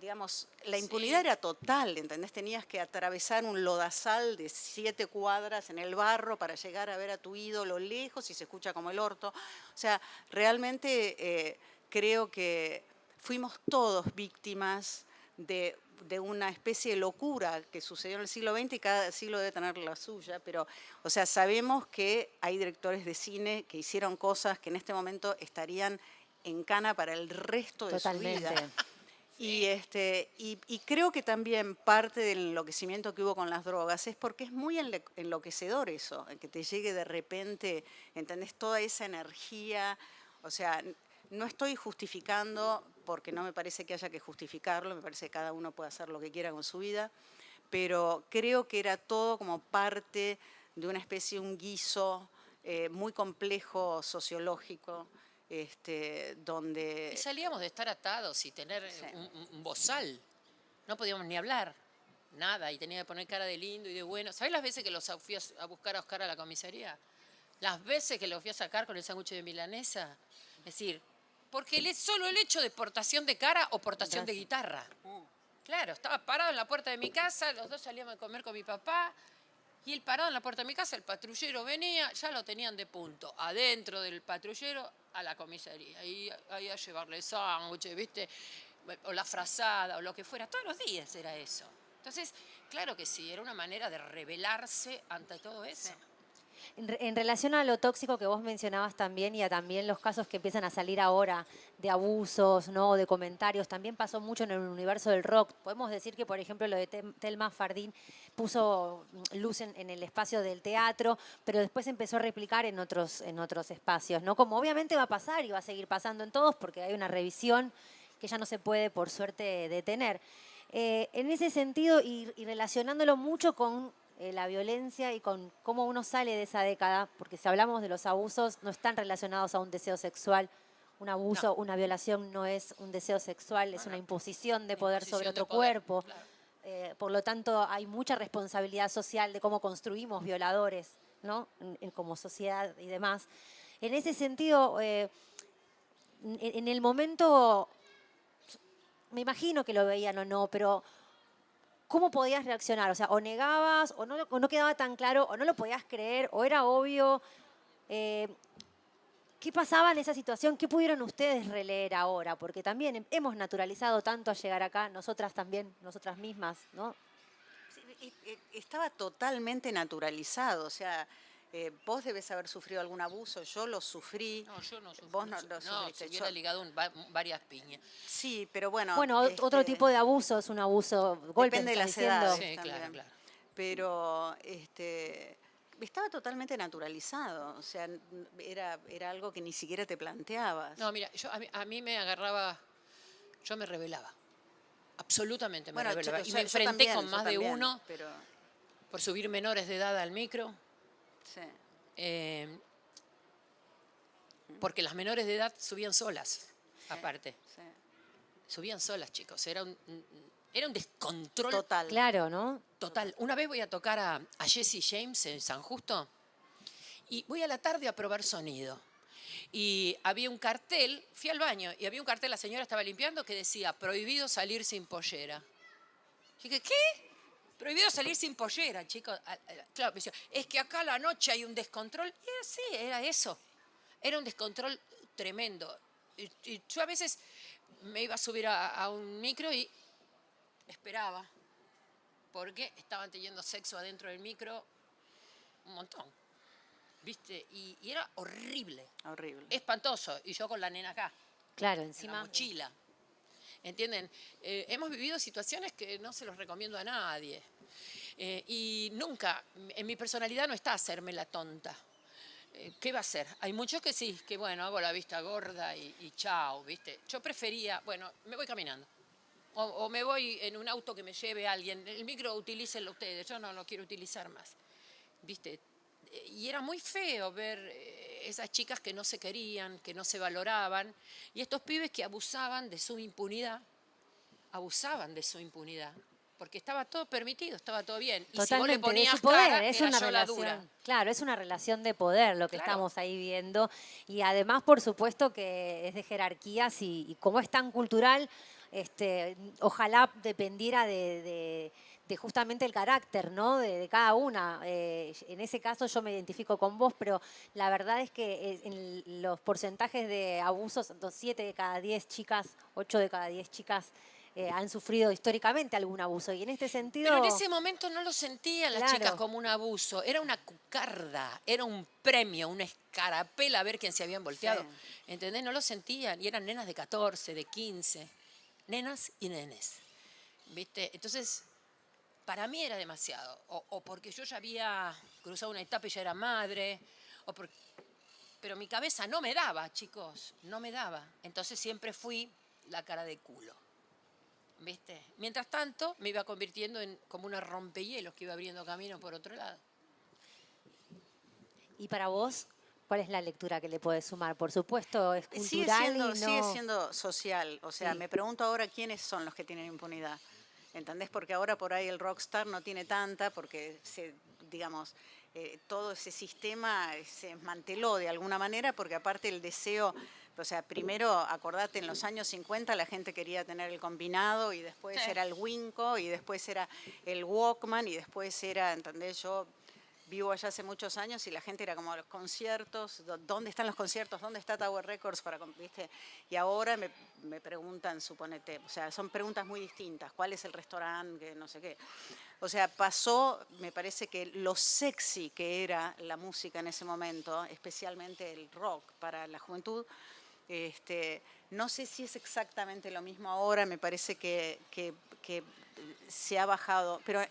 digamos, la impunidad era total, ¿entendés? Tenías que atravesar un lodazal de 7 cuadras en el barro para llegar a ver a tu ídolo lejos y se escucha como el orto. O sea, realmente creo que fuimos todos víctimas de una especie de locura que sucedió en el siglo XX y cada siglo debe tener la suya, pero, o sea, sabemos que hay directores de cine que hicieron cosas que en este momento estarían en cana para el resto de su vida. Totalmente. Y creo que también parte del enloquecimiento que hubo con las drogas es porque es muy enloquecedor eso, que te llegue de repente, ¿entendés? Toda esa energía, o sea, no estoy justificando, porque no me parece que haya que justificarlo, me parece que cada uno puede hacer lo que quiera con su vida, pero creo que era todo como parte de una especie, un guiso muy complejo sociológico, donde... Y salíamos de estar atados y tener Sí. un bozal. No podíamos ni hablar, nada, y tenía que poner cara de lindo y de bueno. ¿Sabés las veces que los fui a buscar a Oscar a la comisaría? Las veces que los fui a sacar con el sándwich de milanesa. Es decir, porque solo el hecho de portación de cara o portación de guitarra. Claro, estaba parado en la puerta de mi casa, los dos salíamos a comer con mi papá, y él parado en la puerta de mi casa, el patrullero venía, ya lo tenían de punto, adentro del patrullero a la comisaría, ahí a llevarle sándwiches, ¿viste? O la frazada, o lo que fuera, todos los días era eso. Entonces, claro que sí, era una manera de rebelarse ante todo eso. Sí. En relación a lo tóxico que vos mencionabas también y a también los casos que empiezan a salir ahora de abusos, ¿no? De comentarios, también pasó mucho en el universo del rock. Podemos decir que, por ejemplo, lo de Thelma Fardín puso luz en el espacio del teatro, pero después empezó a replicar en otros espacios, ¿no? Como obviamente va a pasar y va a seguir pasando en todos porque hay una revisión que ya no se puede, por suerte, detener. En ese sentido, y relacionándolo mucho con la violencia y con cómo uno sale de esa década, porque si hablamos de los abusos, no están relacionados a un deseo sexual. Un abuso, No. una violación no es un deseo sexual, es una imposición de poder sobre Imposición de otro poder, cuerpo. claro. Por lo tanto, hay mucha responsabilidad social de cómo construimos violadores, ¿no? Como sociedad y demás. En ese sentido, en el momento, me imagino que lo veían o no, pero ¿cómo podías reaccionar? O sea, o negabas, o no quedaba tan claro, o no lo podías creer, o era obvio. ¿Qué pasaba en esa situación? ¿Qué pudieron ustedes releer ahora? Porque también hemos naturalizado tanto a llegar acá, nosotras también, nosotras mismas, ¿no? Sí, estaba totalmente naturalizado, o sea, vos debes haber sufrido algún abuso, yo lo sufrí. No, yo no sufrí. Vos no lo No, sufriste. se hubiera ligado varias piñas. Sí, pero bueno. Bueno, otro tipo de abuso es un abuso, golpe, Depende de estás las diciendo. edades Sí, también. claro, claro. Pero estaba totalmente naturalizado, o sea, era algo que ni siquiera te planteabas. No, mira, a mí me agarraba, yo me rebelaba. Absolutamente me Bueno, rebelaba. Y yo me enfrenté también, con yo más de también, uno pero por subir menores de edad al micro. sí. Porque las menores de edad subían solas, aparte. Sí. Subían solas, chicos. Era Era un descontrol Total. Claro, ¿no? total. Una vez voy a tocar a Jesse James en San Justo y voy a la tarde a probar sonido. Y había un cartel, fui al baño y había un cartel, la señora estaba limpiando, que decía, prohibido salir sin pollera. Y dije, ¿qué? Prohibido salir sin pollera, chicos. Claro, me decía, es que acá a la noche hay un descontrol. Y era así, era eso. Era un descontrol tremendo. Y yo a veces me iba a subir a un micro y esperaba, porque estaban teniendo sexo adentro del micro un montón. ¿Viste? Y era horrible, Horrible. espantoso. Y yo con la nena acá, Claro, en la encima. mochila. ¿Entienden? Hemos vivido situaciones que no se los recomiendo a nadie. Y nunca, en mi personalidad no está hacerme la tonta. ¿Qué va a hacer? Hay muchos que sí, que bueno, hago la vista gorda y chao, ¿viste? Yo prefería, bueno, me voy caminando. O me voy en un auto que me lleve alguien. El micro utilícenlo ustedes, yo no lo quiero utilizar más. ¿Viste? Y era muy feo ver esas chicas que no se querían, que no se valoraban, y estos pibes que abusaban de su impunidad, porque estaba todo permitido, estaba todo bien. Y si vos le Totalmente, de ponías su poder, cara, es era una yo la dura. relación, claro, es una relación de poder lo que Claro. estamos ahí viendo y además por supuesto que es de jerarquías y como es tan cultural, ojalá dependiera de justamente el carácter, ¿no? De cada una. En ese caso yo me identifico con vos, pero la verdad es que en los porcentajes de abusos, 7 de cada 10 chicas, 8 de cada 10 chicas han sufrido históricamente algún abuso. Y en este sentido... Pero en ese momento no lo sentían las Claro. chicas como un abuso, era una cucarda, era un premio, una escarapela a ver quién se habían volteado. Sí. ¿Entendés? No lo sentían, y eran nenas de 14, de 15, nenas y nenes. ¿Viste? Entonces, para mí era demasiado. O porque yo ya había cruzado una etapa y ya era madre, pero mi cabeza no me daba, chicos, no me daba. Entonces siempre fui la cara de culo. ¿Viste? Mientras tanto, me iba convirtiendo en como una rompehielos que iba abriendo camino por otro lado. ¿Y para vos, cuál es la lectura que le puedes sumar? Por supuesto, es Sigue cultural siendo, y no... sigue siendo social. O sea, Sí. me pregunto ahora quiénes son los que tienen impunidad. ¿Entendés? Porque ahora por ahí el rockstar no tiene tanta, porque digamos, todo ese sistema se desmanteló de alguna manera, porque aparte el deseo, o sea, primero, acordate, en los años 50 la gente quería tener el combinado y después Sí. era el Winco y después era el Walkman y después era, ¿entendés? Yo vivo allá hace muchos años y la gente era como los conciertos, ¿dónde están los conciertos? ¿Dónde está Tower Records? ¿Viste? Y ahora me preguntan, suponete, o sea, son preguntas muy distintas, ¿cuál es el restaurante? Que no sé qué. O sea, pasó, me parece que lo sexy que era la música en ese momento, especialmente el rock para la juventud, no sé si es exactamente lo mismo ahora, me parece que se ha bajado, pero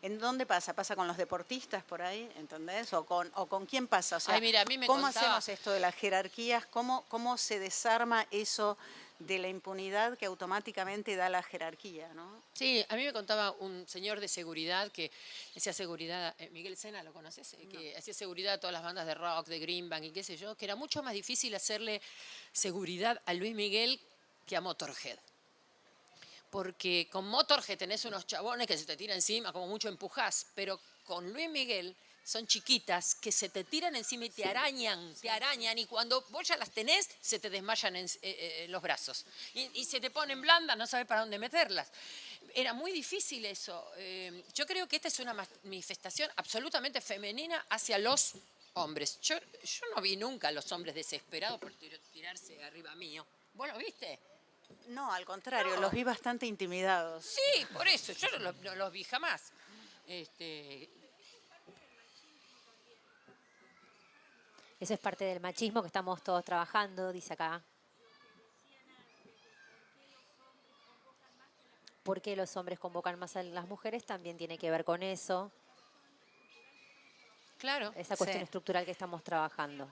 ¿en dónde pasa? ¿Pasa con los deportistas por ahí? ¿Entendés? ¿O con quién pasa? O sea, Ay, mira, a mí me ¿cómo contaba- hacemos esto de las jerarquías? ¿Cómo se desarma eso de la impunidad que automáticamente da la jerarquía, ¿no? Sí, a mí me contaba un señor de seguridad que hacía seguridad, Miguel Sena, ¿lo conoces? Que hacía seguridad a todas las bandas de rock, de Green Bank y qué sé yo, que era mucho más difícil hacerle seguridad a Luis Miguel que a Motorhead. Porque con Motorhead tenés unos chabones que se te tiran encima, como mucho empujás, pero con Luis Miguel son chiquitas que se te tiran encima y te arañan, y cuando vos ya las tenés, se te desmayan en los brazos. Y se te ponen blandas, no sabes para dónde meterlas. Era muy difícil eso. Yo creo que esta es una manifestación absolutamente femenina hacia los hombres. Yo no vi nunca a los hombres desesperados por tirarse arriba mío. ¿Vos lo viste? No, al contrario, No. los vi bastante intimidados. Sí, por eso, yo no los vi jamás. Eso es parte del machismo que estamos todos trabajando, dice acá. ¿Por qué los hombres convocan más a las mujeres? También tiene que ver con eso, Claro, esa cuestión Sí. estructural que estamos trabajando.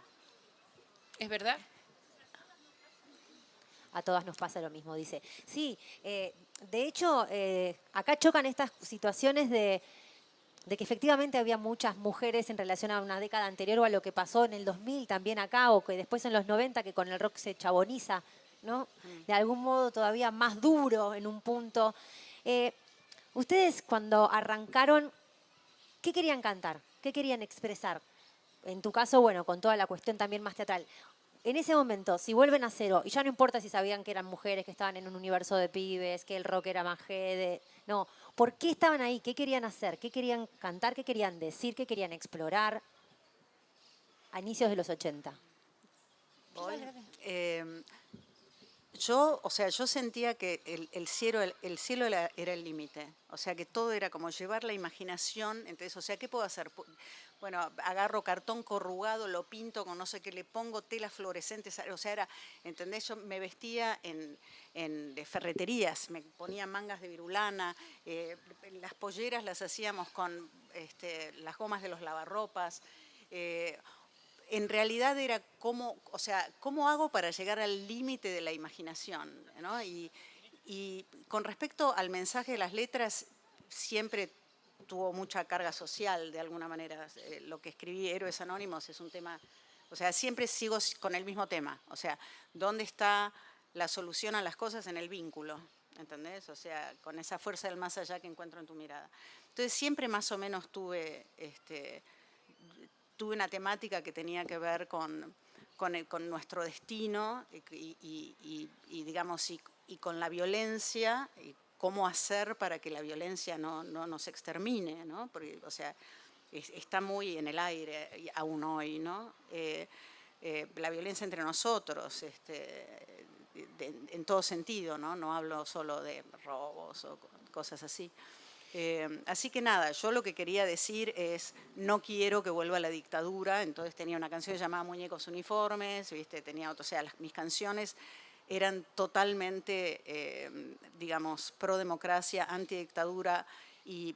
es verdad. A todas nos pasa lo mismo, dice. Sí, de hecho, acá chocan estas situaciones de que efectivamente había muchas mujeres en relación a una década anterior o a lo que pasó en el 2000 también acá, o que después en los 90 que con el rock se chaboniza, ¿no? De algún modo todavía más duro en un punto. Ustedes cuando arrancaron, ¿qué querían cantar? ¿Qué querían expresar? En tu caso, bueno, con toda la cuestión también más teatral. En ese momento, si vuelven a cero, y ya no importa si sabían que eran mujeres, que estaban en un universo de pibes, que el rock era más no, ¿por qué estaban ahí? ¿Qué querían hacer? ¿Qué querían cantar? ¿Qué querían decir? ¿Qué querían explorar? A inicios de los 80. Voy. Yo sentía que el cielo era el límite. O sea, que todo era como llevar la imaginación. Entonces, o sea, ¿qué puedo hacer? Bueno, agarro cartón corrugado, lo pinto con no sé qué, le pongo telas fluorescentes. O sea, ¿entendés? Yo me vestía de ferreterías, me ponía mangas de virulana, las polleras las hacíamos con las gomas de los lavarropas. En realidad era cómo hago para llegar al límite de la imaginación, ¿no? Y con respecto al mensaje de las letras, siempre tuvo mucha carga social, de alguna manera. Lo que escribí, Héroes Anónimos, es un tema, o sea, siempre sigo con el mismo tema. O sea, ¿dónde está la solución a las cosas? En el vínculo, ¿entendés? O sea, con esa fuerza del más allá que encuentro en tu mirada. Entonces siempre más o menos tuve una temática que tenía que ver con nuestro destino digamos, y con la violencia, y cómo hacer para que la violencia no nos extermine, ¿no? Porque, o sea, está muy en el aire aún hoy, ¿no? La violencia entre nosotros, en todo sentido, ¿no? No hablo solo de robos o cosas así. Así que nada, yo lo que quería decir es, no quiero que vuelva la dictadura. Entonces tenía una canción llamada Muñecos Uniformes, ¿viste? Tenía o sea, mis canciones eran totalmente, digamos, pro democracia, antidictadura y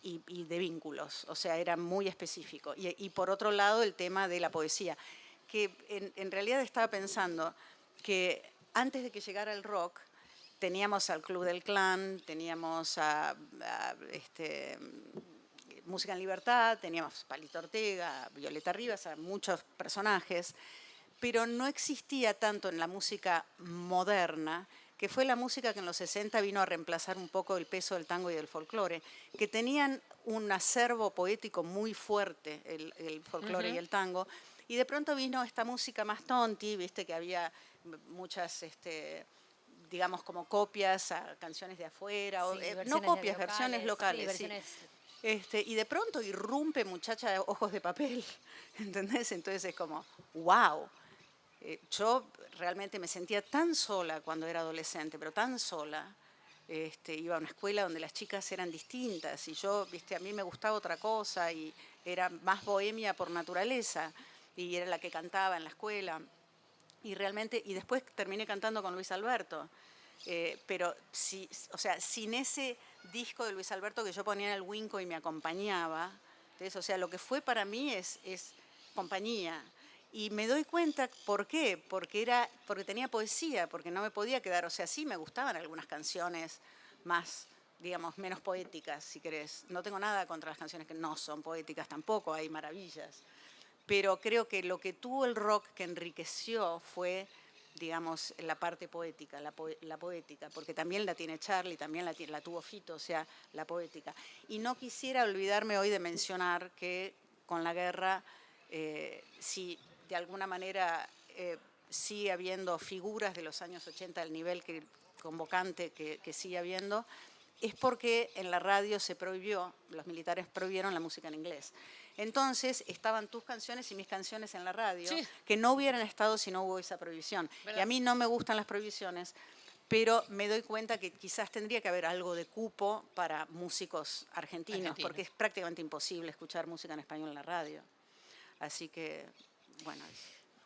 de vínculos. O sea, era muy específico. Y por otro lado, el tema de la poesía, que en realidad estaba pensando que antes de que llegara el rock, teníamos al Club del Clan, teníamos a Música en Libertad, teníamos Palito Ortega, Violeta Rivas, a muchos personajes, pero no existía tanto en la música moderna, que fue la música que en los 60 vino a reemplazar un poco el peso del tango y del folclore, que tenían un acervo poético muy fuerte, el folclore y el tango, y de pronto vino esta música más tonti, viste que había muchas digamos, como copias a canciones de afuera, Sí, no copias, locales, versiones locales. sí, Sí. versiones. Y de pronto irrumpe Muchacha de Ojos de Papel, ¿entendés? Entonces es como, wow. Yo realmente me sentía tan sola cuando era adolescente, pero tan sola. Iba a una escuela donde las chicas eran distintas y yo, a mí me gustaba otra cosa y era más bohemia por naturaleza y era la que cantaba en la escuela. Y después terminé cantando con Luis Alberto. Pero o sea, sin ese disco de Luis Alberto que yo ponía en el Winco y me acompañaba, entonces, o sea, lo que fue para mí es compañía. Y me doy cuenta, ¿por qué? Porque tenía poesía, porque no me podía quedar, o sea, sí me gustaban algunas canciones más, digamos, menos poéticas, si querés. No tengo nada contra las canciones que no son poéticas tampoco, hay maravillas. Pero creo que lo que tuvo el rock que enriqueció fue, digamos, la parte poética, la poética, porque también la tiene Charlie, también la tuvo Fito, o sea, la poética. Y no quisiera olvidarme hoy de mencionar que con la guerra, si de alguna manera sigue habiendo figuras de los años 80 al nivel convocante que sigue habiendo, es porque en la radio se prohibió, los militares prohibieron la música en inglés. Entonces estaban tus canciones y mis canciones en la radio, Sí. que no hubieran estado si no hubo esa prohibición. ¿Verdad? Y a mí no me gustan las prohibiciones, pero me doy cuenta que quizás tendría que haber algo de cupo para músicos argentinos, porque es prácticamente imposible escuchar música en español en la radio. Así que, bueno.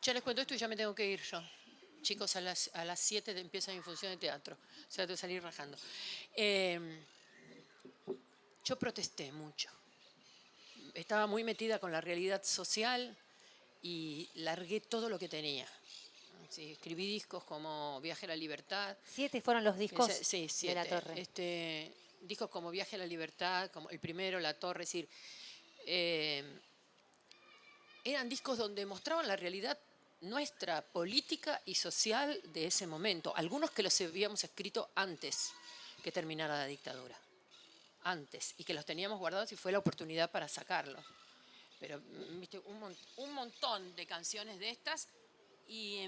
Ya les cuento esto y ya me tengo que ir yo. Chicos, a las 7 empieza mi función de teatro. O sea, tengo que salir rajando. Yo protesté mucho. Estaba muy metida con la realidad social y largué todo lo que tenía. Sí, escribí discos como Viaje a la Libertad. 7 fueron los discos Sí, 7. de La Torre. Discos como Viaje a la Libertad, como el primero, La Torre, es decir, eran discos donde mostraban la realidad nuestra política y social de ese momento. Algunos que los habíamos escrito antes, que terminara la dictadura. Antes, y que los teníamos guardados y fue la oportunidad para sacarlos. Pero, viste, un montón de canciones de estas y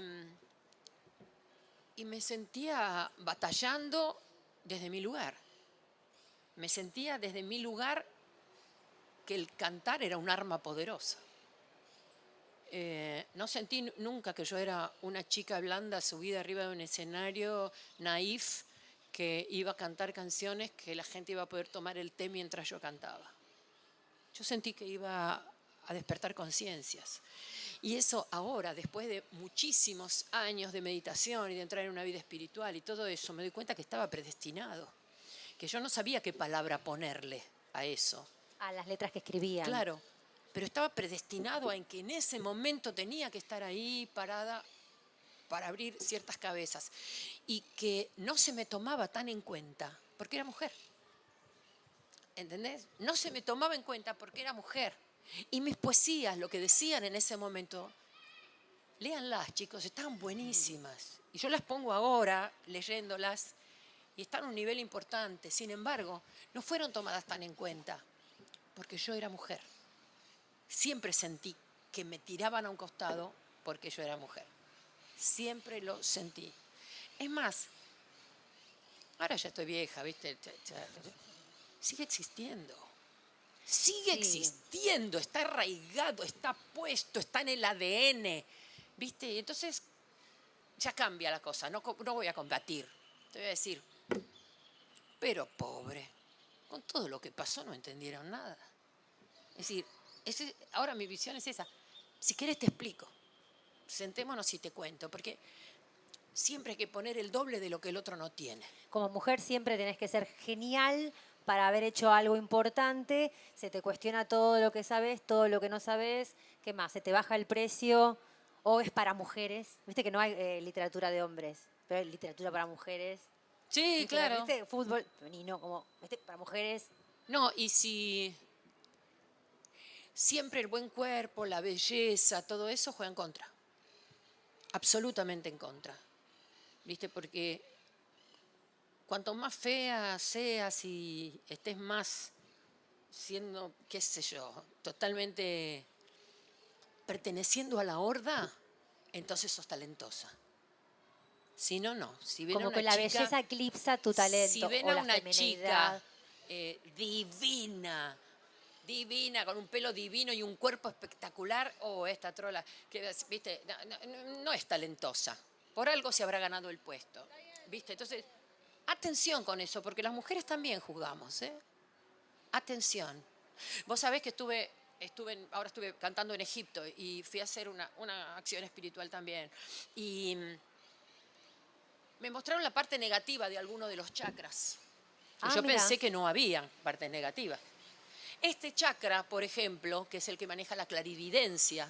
me sentía batallando desde mi lugar. Me sentía desde mi lugar que el cantar era un arma poderosa. No sentí nunca que yo era una chica blanda subida arriba de un escenario naif que iba a cantar canciones que la gente iba a poder tomar el té mientras yo cantaba. Yo sentí que iba a despertar conciencias. Y eso ahora, después de muchísimos años de meditación y de entrar en una vida espiritual y todo eso, me doy cuenta que estaba predestinado, que yo no sabía qué palabra ponerle a eso. A las letras que escribían. Claro, pero estaba predestinado a en que en ese momento tenía que estar ahí parada para abrir ciertas cabezas y que no se me tomaba tan en cuenta porque era mujer. ¿Entendés? No se me tomaba en cuenta porque era mujer. Y mis poesías, lo que decían en ese momento, léanlas, chicos, estaban buenísimas. Y yo las pongo ahora leyéndolas y están a un nivel importante. Sin embargo, no fueron tomadas tan en cuenta porque yo era mujer. Siempre sentí que me tiraban a un costado porque yo era mujer. Siempre lo sentí. Es más, ahora ya estoy vieja, ¿viste? Sigue existiendo. Sigue existiendo, está arraigado, está puesto, está en el ADN. ¿Viste? Entonces ya cambia la cosa. No voy a combatir. Te voy a decir, pero pobre, con todo lo que pasó no entendieron nada. Es decir, ahora mi visión es esa. Si querés te explico. Sentémonos y te cuento, porque siempre hay que poner el doble de lo que el otro no tiene. Como mujer siempre tenés que ser genial para haber hecho algo importante. Se te cuestiona todo lo que sabes, todo lo que no sabes. ¿Qué más? ¿Se te baja el precio? ¿O es para mujeres? Viste que no hay literatura de hombres, pero hay literatura para mujeres. Sí, claro. ¿Viste? Fútbol femenino, como, ¿viste? Para mujeres. No, y si siempre el buen cuerpo, la belleza, todo eso juega en contra. Absolutamente en contra. ¿Viste? Porque cuanto más fea seas y estés más siendo, qué sé yo, totalmente perteneciendo a la horda, entonces sos talentosa. Si no, no. Si ven Como a una que la chica, belleza eclipsa tu talento. si ven o a la una femineidad. chica divina, con un pelo divino y un cuerpo espectacular, esta trola, que, ¿viste? No es talentosa. Por algo se habrá ganado el puesto. ¿Viste? Entonces, atención con eso, porque las mujeres también juzgamos, ¿eh? Atención. Vos sabés que ahora estuve cantando en Egipto y fui a hacer una acción espiritual también. Y me mostraron la parte negativa de alguno de los chakras. Y yo mira. pensé que no había partes negativas. Este chakra, por ejemplo, que es el que maneja la clarividencia,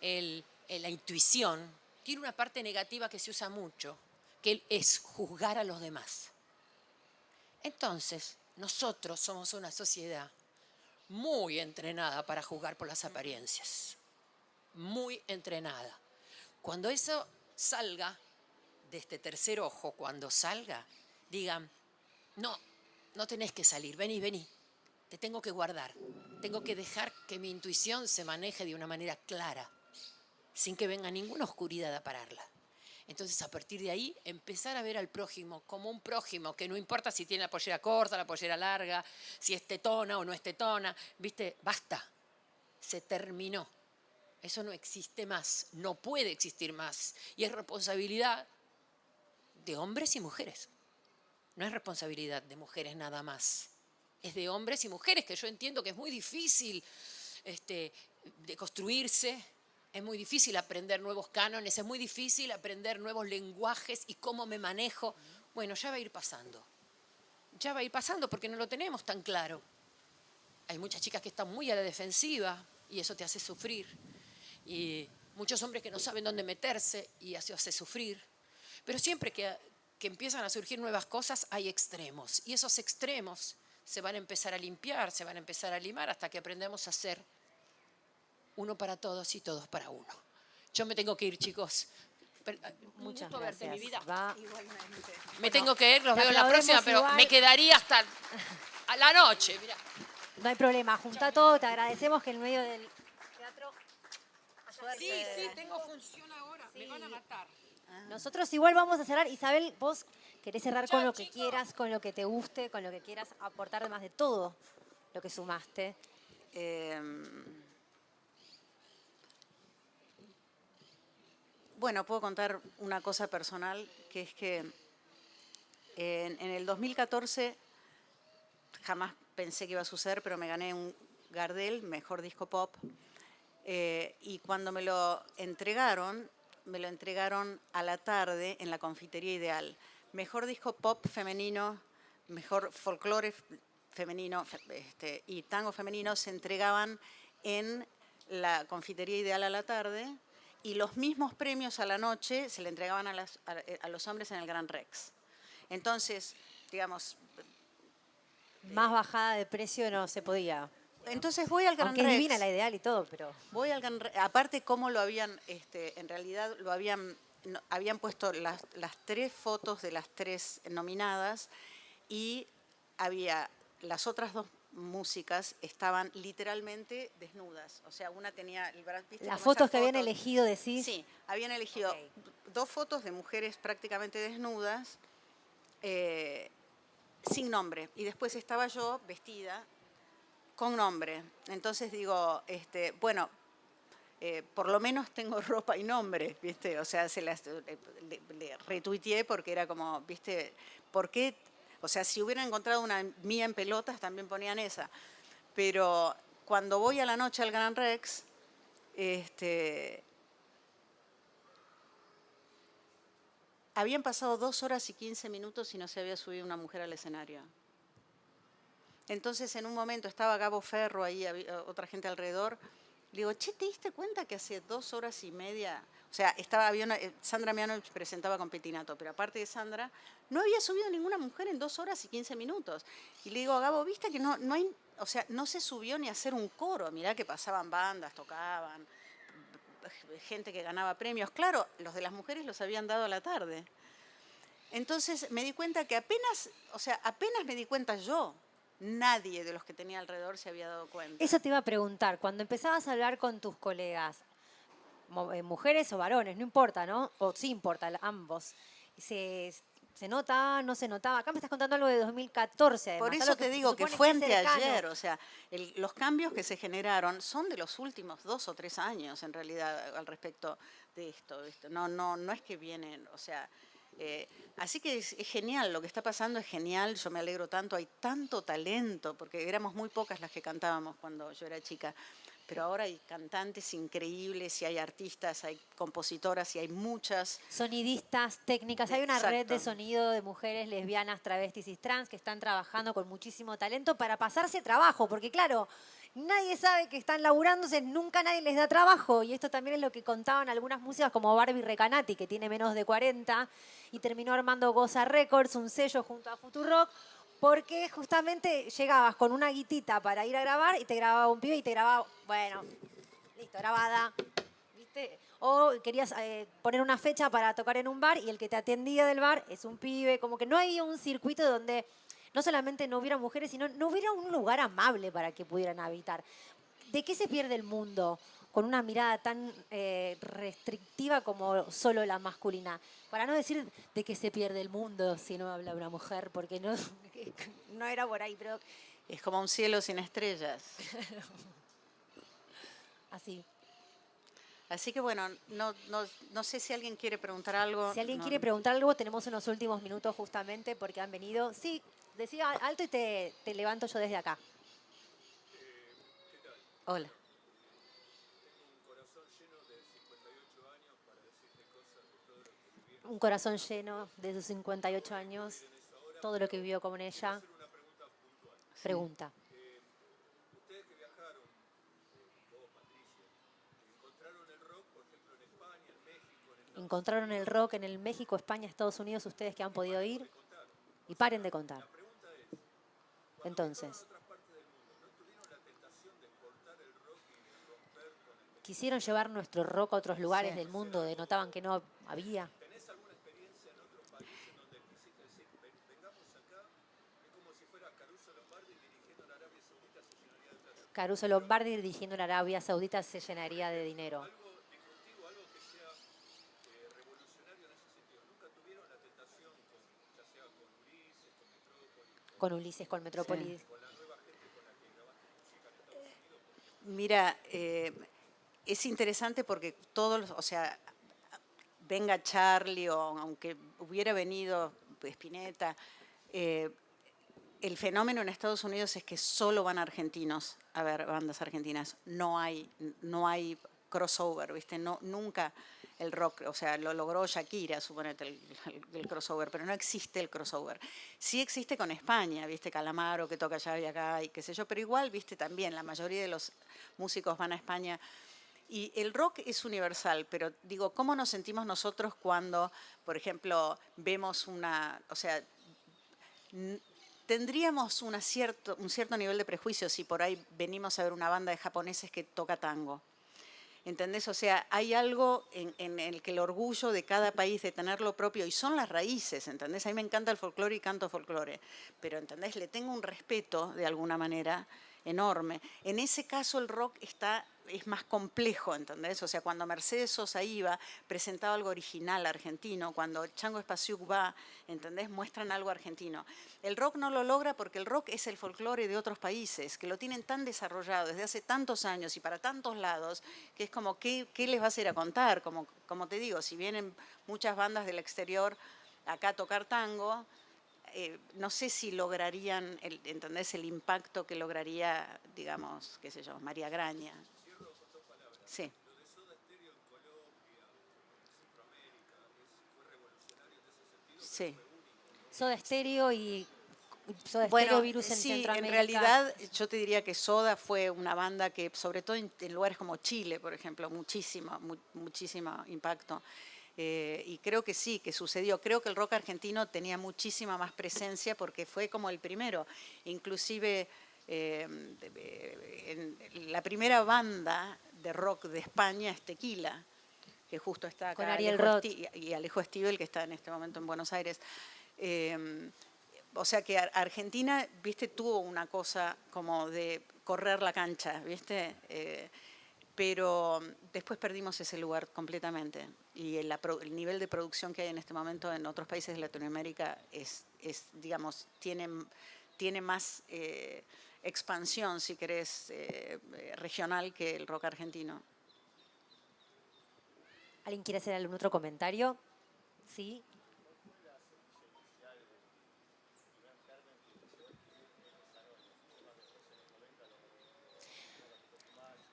la intuición, tiene una parte negativa que se usa mucho, que es juzgar a los demás. Entonces, nosotros somos una sociedad muy entrenada para juzgar por las apariencias. Muy entrenada. Cuando eso salga de este tercer ojo, cuando salga, digan, no tenés que salir, vení, te tengo que guardar, tengo que dejar que mi intuición se maneje de una manera clara, sin que venga ninguna oscuridad a pararla. Entonces, a partir de ahí, empezar a ver al prójimo como un prójimo, que no importa si tiene la pollera corta, la pollera larga, si es tetona o no es tetona, ¿viste? Basta, se terminó. Eso no existe más, no puede existir más. Y es responsabilidad de hombres y mujeres. No es responsabilidad de mujeres nada más. Es de hombres y mujeres, que yo entiendo que es muy difícil de construirse. Es muy difícil aprender nuevos cánones, es muy difícil aprender nuevos lenguajes y cómo me manejo. Bueno, ya va a ir pasando. Ya va a ir pasando porque no lo tenemos tan claro. Hay muchas chicas que están muy a la defensiva y eso te hace sufrir. Y muchos hombres que no saben dónde meterse y eso hace sufrir. Pero siempre que empiezan a surgir nuevas cosas hay extremos. Y esos extremos se van a empezar a limpiar, se van a empezar a limar hasta que aprendamos a ser uno para todos y todos para uno. Yo me tengo que ir, chicos. Un Muchas gusto verte, mi gracias. vida. Va. Me tengo que ir, los te veo la próxima, aplaudimos pero igual. me quedaría hasta a la noche. Mirá. No hay problema, junta todo, te agradecemos que en medio del teatro... Sí, tengo función ahora. Me van a matar. Nosotros igual vamos a cerrar. Isabel, vos querés cerrar con Chao, lo que chicos. quieras, con lo que te guste, con lo que quieras aportar, además de todo lo que sumaste. Bueno, puedo contar una cosa personal, que es que en el 2014 jamás pensé que iba a suceder, pero me gané un Gardel, mejor disco pop, y cuando me lo entregaron a la tarde en la Confitería Ideal. Mejor disco pop femenino, mejor folclore femenino y tango femenino se entregaban en la Confitería Ideal a la tarde, y los mismos premios a la noche se le entregaban a los hombres en el Gran Rex. Entonces, digamos, Más bajada de precio no se podía. entonces voy al Gran Aunque es Rex. divina la ideal y todo, pero... Voy al aparte cómo lo habían, en realidad lo habían, habían puesto las 3 fotos de las 3 nominadas, y había las otras 2 músicas estaban literalmente desnudas. O sea, una tenía el brazo, ¿viste? Las Como fotos esas que habían fotos. elegido, decís... Sí, habían elegido Ok. 2 fotos de mujeres prácticamente desnudas, sin nombre. Y después estaba yo vestida con nombre. Entonces digo, bueno, por lo menos tengo ropa y nombre, ¿viste? O sea, le retuiteé porque era como, ¿viste? ¿Por qué? O sea, si hubieran encontrado una mía en pelotas, también ponían esa. Pero cuando voy a la noche al Gran Rex, habían pasado 2 horas y 15 minutos y no se había subido una mujer al escenario. Entonces, en un momento estaba Gabo Ferro ahí, había otra gente alrededor. Le digo, che, ¿te diste cuenta que hace 2 horas y media? O sea, Sandra Mianovich presentaba con Petinato, pero aparte de Sandra, no había subido ninguna mujer en 2 horas y 15 minutos. Y le digo a Gabo, ¿viste que no hay, o sea, no se subió ni a hacer un coro? Mirá que pasaban bandas, tocaban, gente que ganaba premios. Claro, los de las mujeres los habían dado a la tarde. Entonces me di cuenta que apenas me di cuenta yo, nadie de los que tenía alrededor se había dado cuenta. Eso te iba a preguntar, cuando empezabas a hablar con tus colegas, mujeres o varones, no importa, ¿no? O sí importa, ambos. ¿Se nota, no se notaba? Acá me estás contando algo de 2014, además. Por eso algo te se digo que supone fue es cercano. anteayer, o sea, los cambios que se generaron son de los últimos 2 o 3 años en realidad al respecto de esto. No es que vienen, o sea, así que es genial, lo que está pasando es genial, yo me alegro tanto, hay tanto talento, porque éramos muy pocas las que cantábamos cuando yo era chica, pero ahora hay cantantes increíbles, y hay artistas, hay compositoras, y hay muchas. Sonidistas, técnicas. Hay una red de Exacto. sonido de mujeres lesbianas, travestis y trans que están trabajando con muchísimo talento para pasarse trabajo, porque claro, nadie sabe que están laburándose, nunca nadie les da trabajo. Y esto también es lo que contaban algunas músicas como Barbie Recanati, que tiene menos de 40 y terminó armando Goza Records, un sello junto a Futurock, porque justamente llegabas con una guitita para ir a grabar y te grababa un pibe y te grababa, bueno, listo, grabada, ¿viste? O querías poner una fecha para tocar en un bar y el que te atendía del bar es un pibe, como que no había un circuito donde no solamente no hubiera mujeres, sino no hubiera un lugar amable para que pudieran habitar. ¿De qué se pierde el mundo con una mirada tan restrictiva como solo la masculina? Para no decir de qué se pierde el mundo si no habla una mujer, porque no, no era por ahí, pero Es como un cielo sin estrellas. así. Así que bueno, no sé si alguien quiere preguntar algo. Si alguien No. quiere preguntar algo, tenemos unos últimos minutos justamente porque han venido. Sí, decía alto y te levanto yo desde acá. Hola. Un corazón lleno de sus 58 años, todo lo que vivió con ella. Pregunta. Encontraron el rock en el México, España, Estados Unidos, ustedes que han podido ir, y paren de contar. Entonces, quisieron llevar nuestro rock a otros lugares Sí. del mundo donde notaban que no había. Caruso Lombardi dirigiendo en Arabia Saudita se llenaría de dinero. Con Ulises, con Metrópolis. Mira, es interesante porque todos, o sea, venga Charlie o aunque hubiera venido Spinetta, el fenómeno en Estados Unidos es que solo van argentinos a ver bandas argentinas. No hay crossover, ¿viste? No, nunca el rock, o sea, lo logró Shakira, suponete, el crossover, pero no existe el crossover. Sí existe con España, ¿viste? Calamaro, que toca allá y acá y qué sé yo, pero igual, ¿viste? También la mayoría de los músicos van a España. Y el rock es universal, pero digo, ¿cómo nos sentimos nosotros cuando, por ejemplo, vemos o sea, tendríamos un cierto nivel de prejuicio si por ahí venimos a ver una banda de japoneses que toca tango? ¿Entendés? O sea, hay algo en el que el orgullo de cada país de tener lo propio, y son las raíces, ¿entendés? A mí me encanta el folclore y canto folclore, pero, ¿entendés? Le tengo un respeto, de alguna manera, enorme. En ese caso el rock es más complejo, ¿entendés? O sea, cuando Mercedes Sosa iba, presentaba algo original argentino, cuando Chango Espasiuk va, ¿entendés? Muestran algo argentino. El rock no lo logra porque el rock es el folclore de otros países, que lo tienen tan desarrollado desde hace tantos años y para tantos lados, que es como, ¿qué les vas a ir a contar? Como te digo, si vienen muchas bandas del exterior acá a tocar tango, no sé si lograrían, ¿entendés? El impacto que lograría, digamos, qué sé yo, María Graña. Sí. Sí. Soda Stereo y Soda Stereo, Bueno, Virus en sí, en Centroamérica. realidad yo te diría que Soda fue una banda que, sobre todo en lugares como Chile, por ejemplo, muchísimo impacto. Y creo que sí, que sucedió. Creo que el rock argentino tenía muchísima más presencia porque fue como el primero. Inclusive la primera banda de rock de España es Tequila, que justo está acá, Con Ariel Roth. y Alejo Stivel, que está en este momento en Buenos Aires. O sea que Argentina, viste, tuvo una cosa como de correr la cancha, viste, pero después perdimos ese lugar completamente. Y el nivel de producción que hay en este momento en otros países de Latinoamérica digamos, tiene más expansión, si querés, regional que el rock argentino. ¿Alguien quiere hacer algún otro comentario? Sí.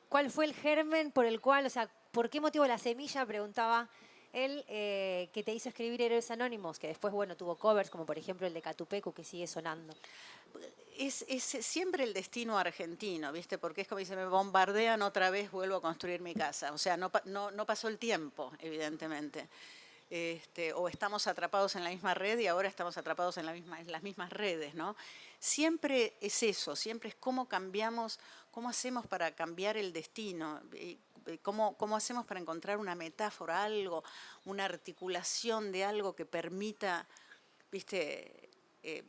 ¿Cuál fue el germen por el cual, o sea, por qué motivo la semilla, preguntaba él, que te hizo escribir Héroes Anónimos, que después, bueno, tuvo covers, como por ejemplo el de Catupecu, que sigue sonando? Es siempre el destino argentino, ¿viste? Porque es como dice, me bombardean otra vez, vuelvo a construir mi casa. O sea, no pasó el tiempo, evidentemente. O estamos atrapados en la misma red y ahora estamos atrapados en las mismas redes, ¿no? Siempre es eso, siempre es cómo cambiamos, cómo hacemos para cambiar el destino, cómo hacemos para encontrar una metáfora, algo, una articulación de algo que permita, ¿viste?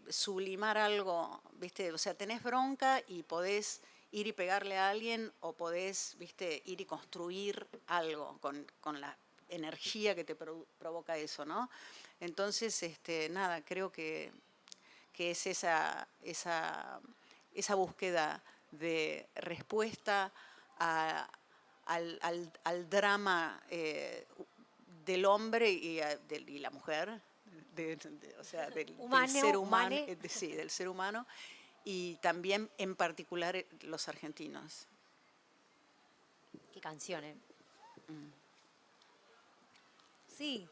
Sublimar algo, ¿viste? O sea, tenés bronca y podés ir y pegarle a alguien o podés, ¿viste? Ir y construir algo con la energía que te provoca eso, ¿no? Entonces, nada, creo que es esa búsqueda de respuesta al drama del hombre y la mujer, o sea, del ser humano, sí, del ser humano, y también en particular los argentinos. Qué canciones. Sí.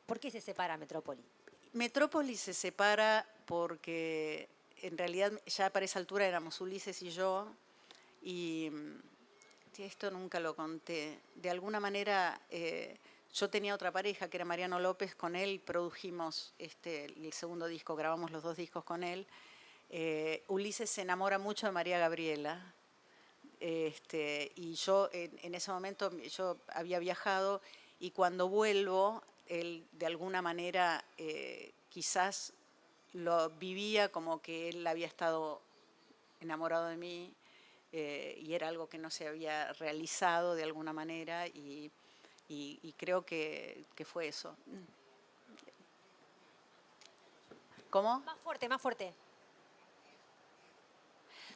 ¿Por qué se separa Metrópoli? Metrópolis se separa porque en realidad ya para esa altura éramos Ulises y yo, y esto nunca lo conté. De alguna manera yo tenía otra pareja que era Mariano López, con él produjimos el segundo disco, grabamos los 2 discos con él. Ulises se enamora mucho de María Gabriela, Y yo en ese momento yo había viajado y cuando vuelvo, él de alguna manera quizás lo vivía como que él había estado enamorado de mí y era algo que no se había realizado de alguna manera y creo que fue eso. ¿Cómo? Más fuerte, más fuerte.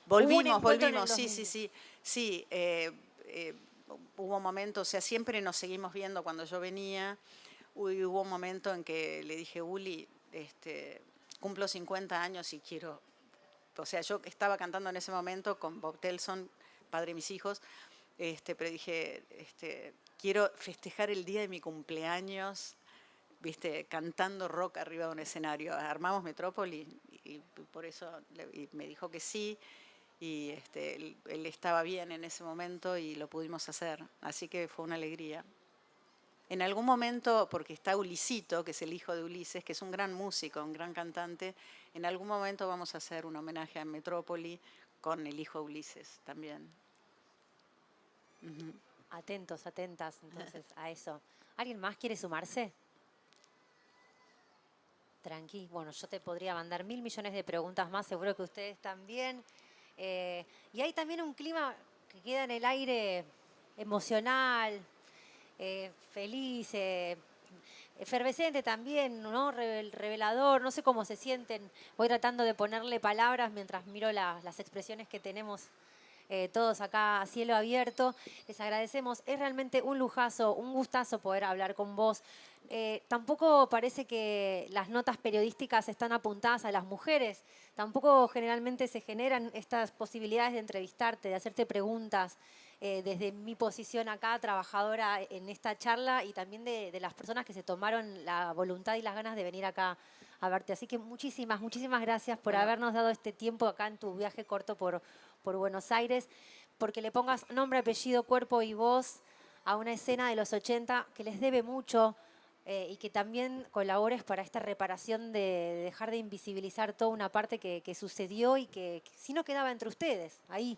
Volvimos, encuentro en el volvimos, sí, 2000. sí, sí. Sí, hubo momentos, o sea, siempre nos seguimos viendo cuando yo venía. Hubo un momento en que le dije, Uli, cumplo 50 años y quiero... O sea, yo estaba cantando en ese momento con Bob Telson, padre de mis hijos, pero dije, quiero festejar el día de mi cumpleaños, viste, cantando rock arriba de un escenario. Armamos Metrópoli y por eso y me dijo que sí. Y él estaba bien en ese momento y lo pudimos hacer. Así que fue una alegría. En algún momento, porque está Ulisito, que es el hijo de Ulises, que es un gran músico, un gran cantante, en algún momento vamos a hacer un homenaje a Metrópoli con el hijo de Ulises también. Atentos, atentas entonces a eso. ¿Alguien más quiere sumarse? Tranqui. Bueno, yo te podría mandar 1000 millones de preguntas más, seguro que ustedes también. Y hay también un clima que queda en el aire emocional, feliz, efervescente también, ¿no? Revelador, no sé cómo se sienten. Voy tratando de ponerle palabras mientras miro las expresiones que tenemos todos acá a cielo abierto. Les agradecemos. Es realmente un lujazo, un gustazo poder hablar con vos. Tampoco parece que las notas periodísticas están apuntadas a las mujeres. Tampoco generalmente se generan estas posibilidades de entrevistarte, de hacerte preguntas. Desde mi posición acá, trabajadora en esta charla, y también de las personas que se tomaron la voluntad y las ganas de venir acá a verte. Así que muchísimas, muchísimas gracias por habernos dado este tiempo acá en tu viaje corto por Buenos Aires, porque le pongas nombre, apellido, cuerpo y voz a una escena de los 80 que les debe mucho y que también colabores para esta reparación de dejar de invisibilizar toda una parte que sucedió y que si no quedaba entre ustedes, ahí,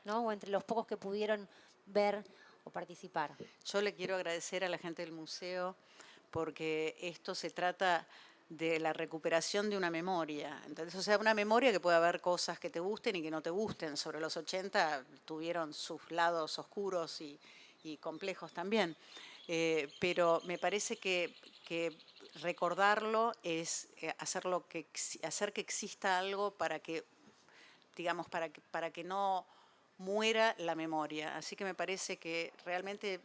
¿no? O entre los pocos que pudieron ver o participar. Yo le quiero agradecer a la gente del museo porque esto se trata de la recuperación de una memoria. Entonces, o sea, una memoria que puede haber cosas que te gusten y que no te gusten. Sobre los 80 tuvieron sus lados oscuros y complejos también. Pero me parece que recordarlo es hacer que exista algo para que, digamos, para que no muera la memoria. Así que me parece que realmente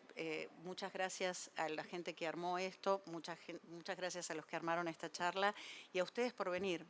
muchas gracias a la gente que armó esto, muchas gracias a los que armaron esta charla y a ustedes por venir.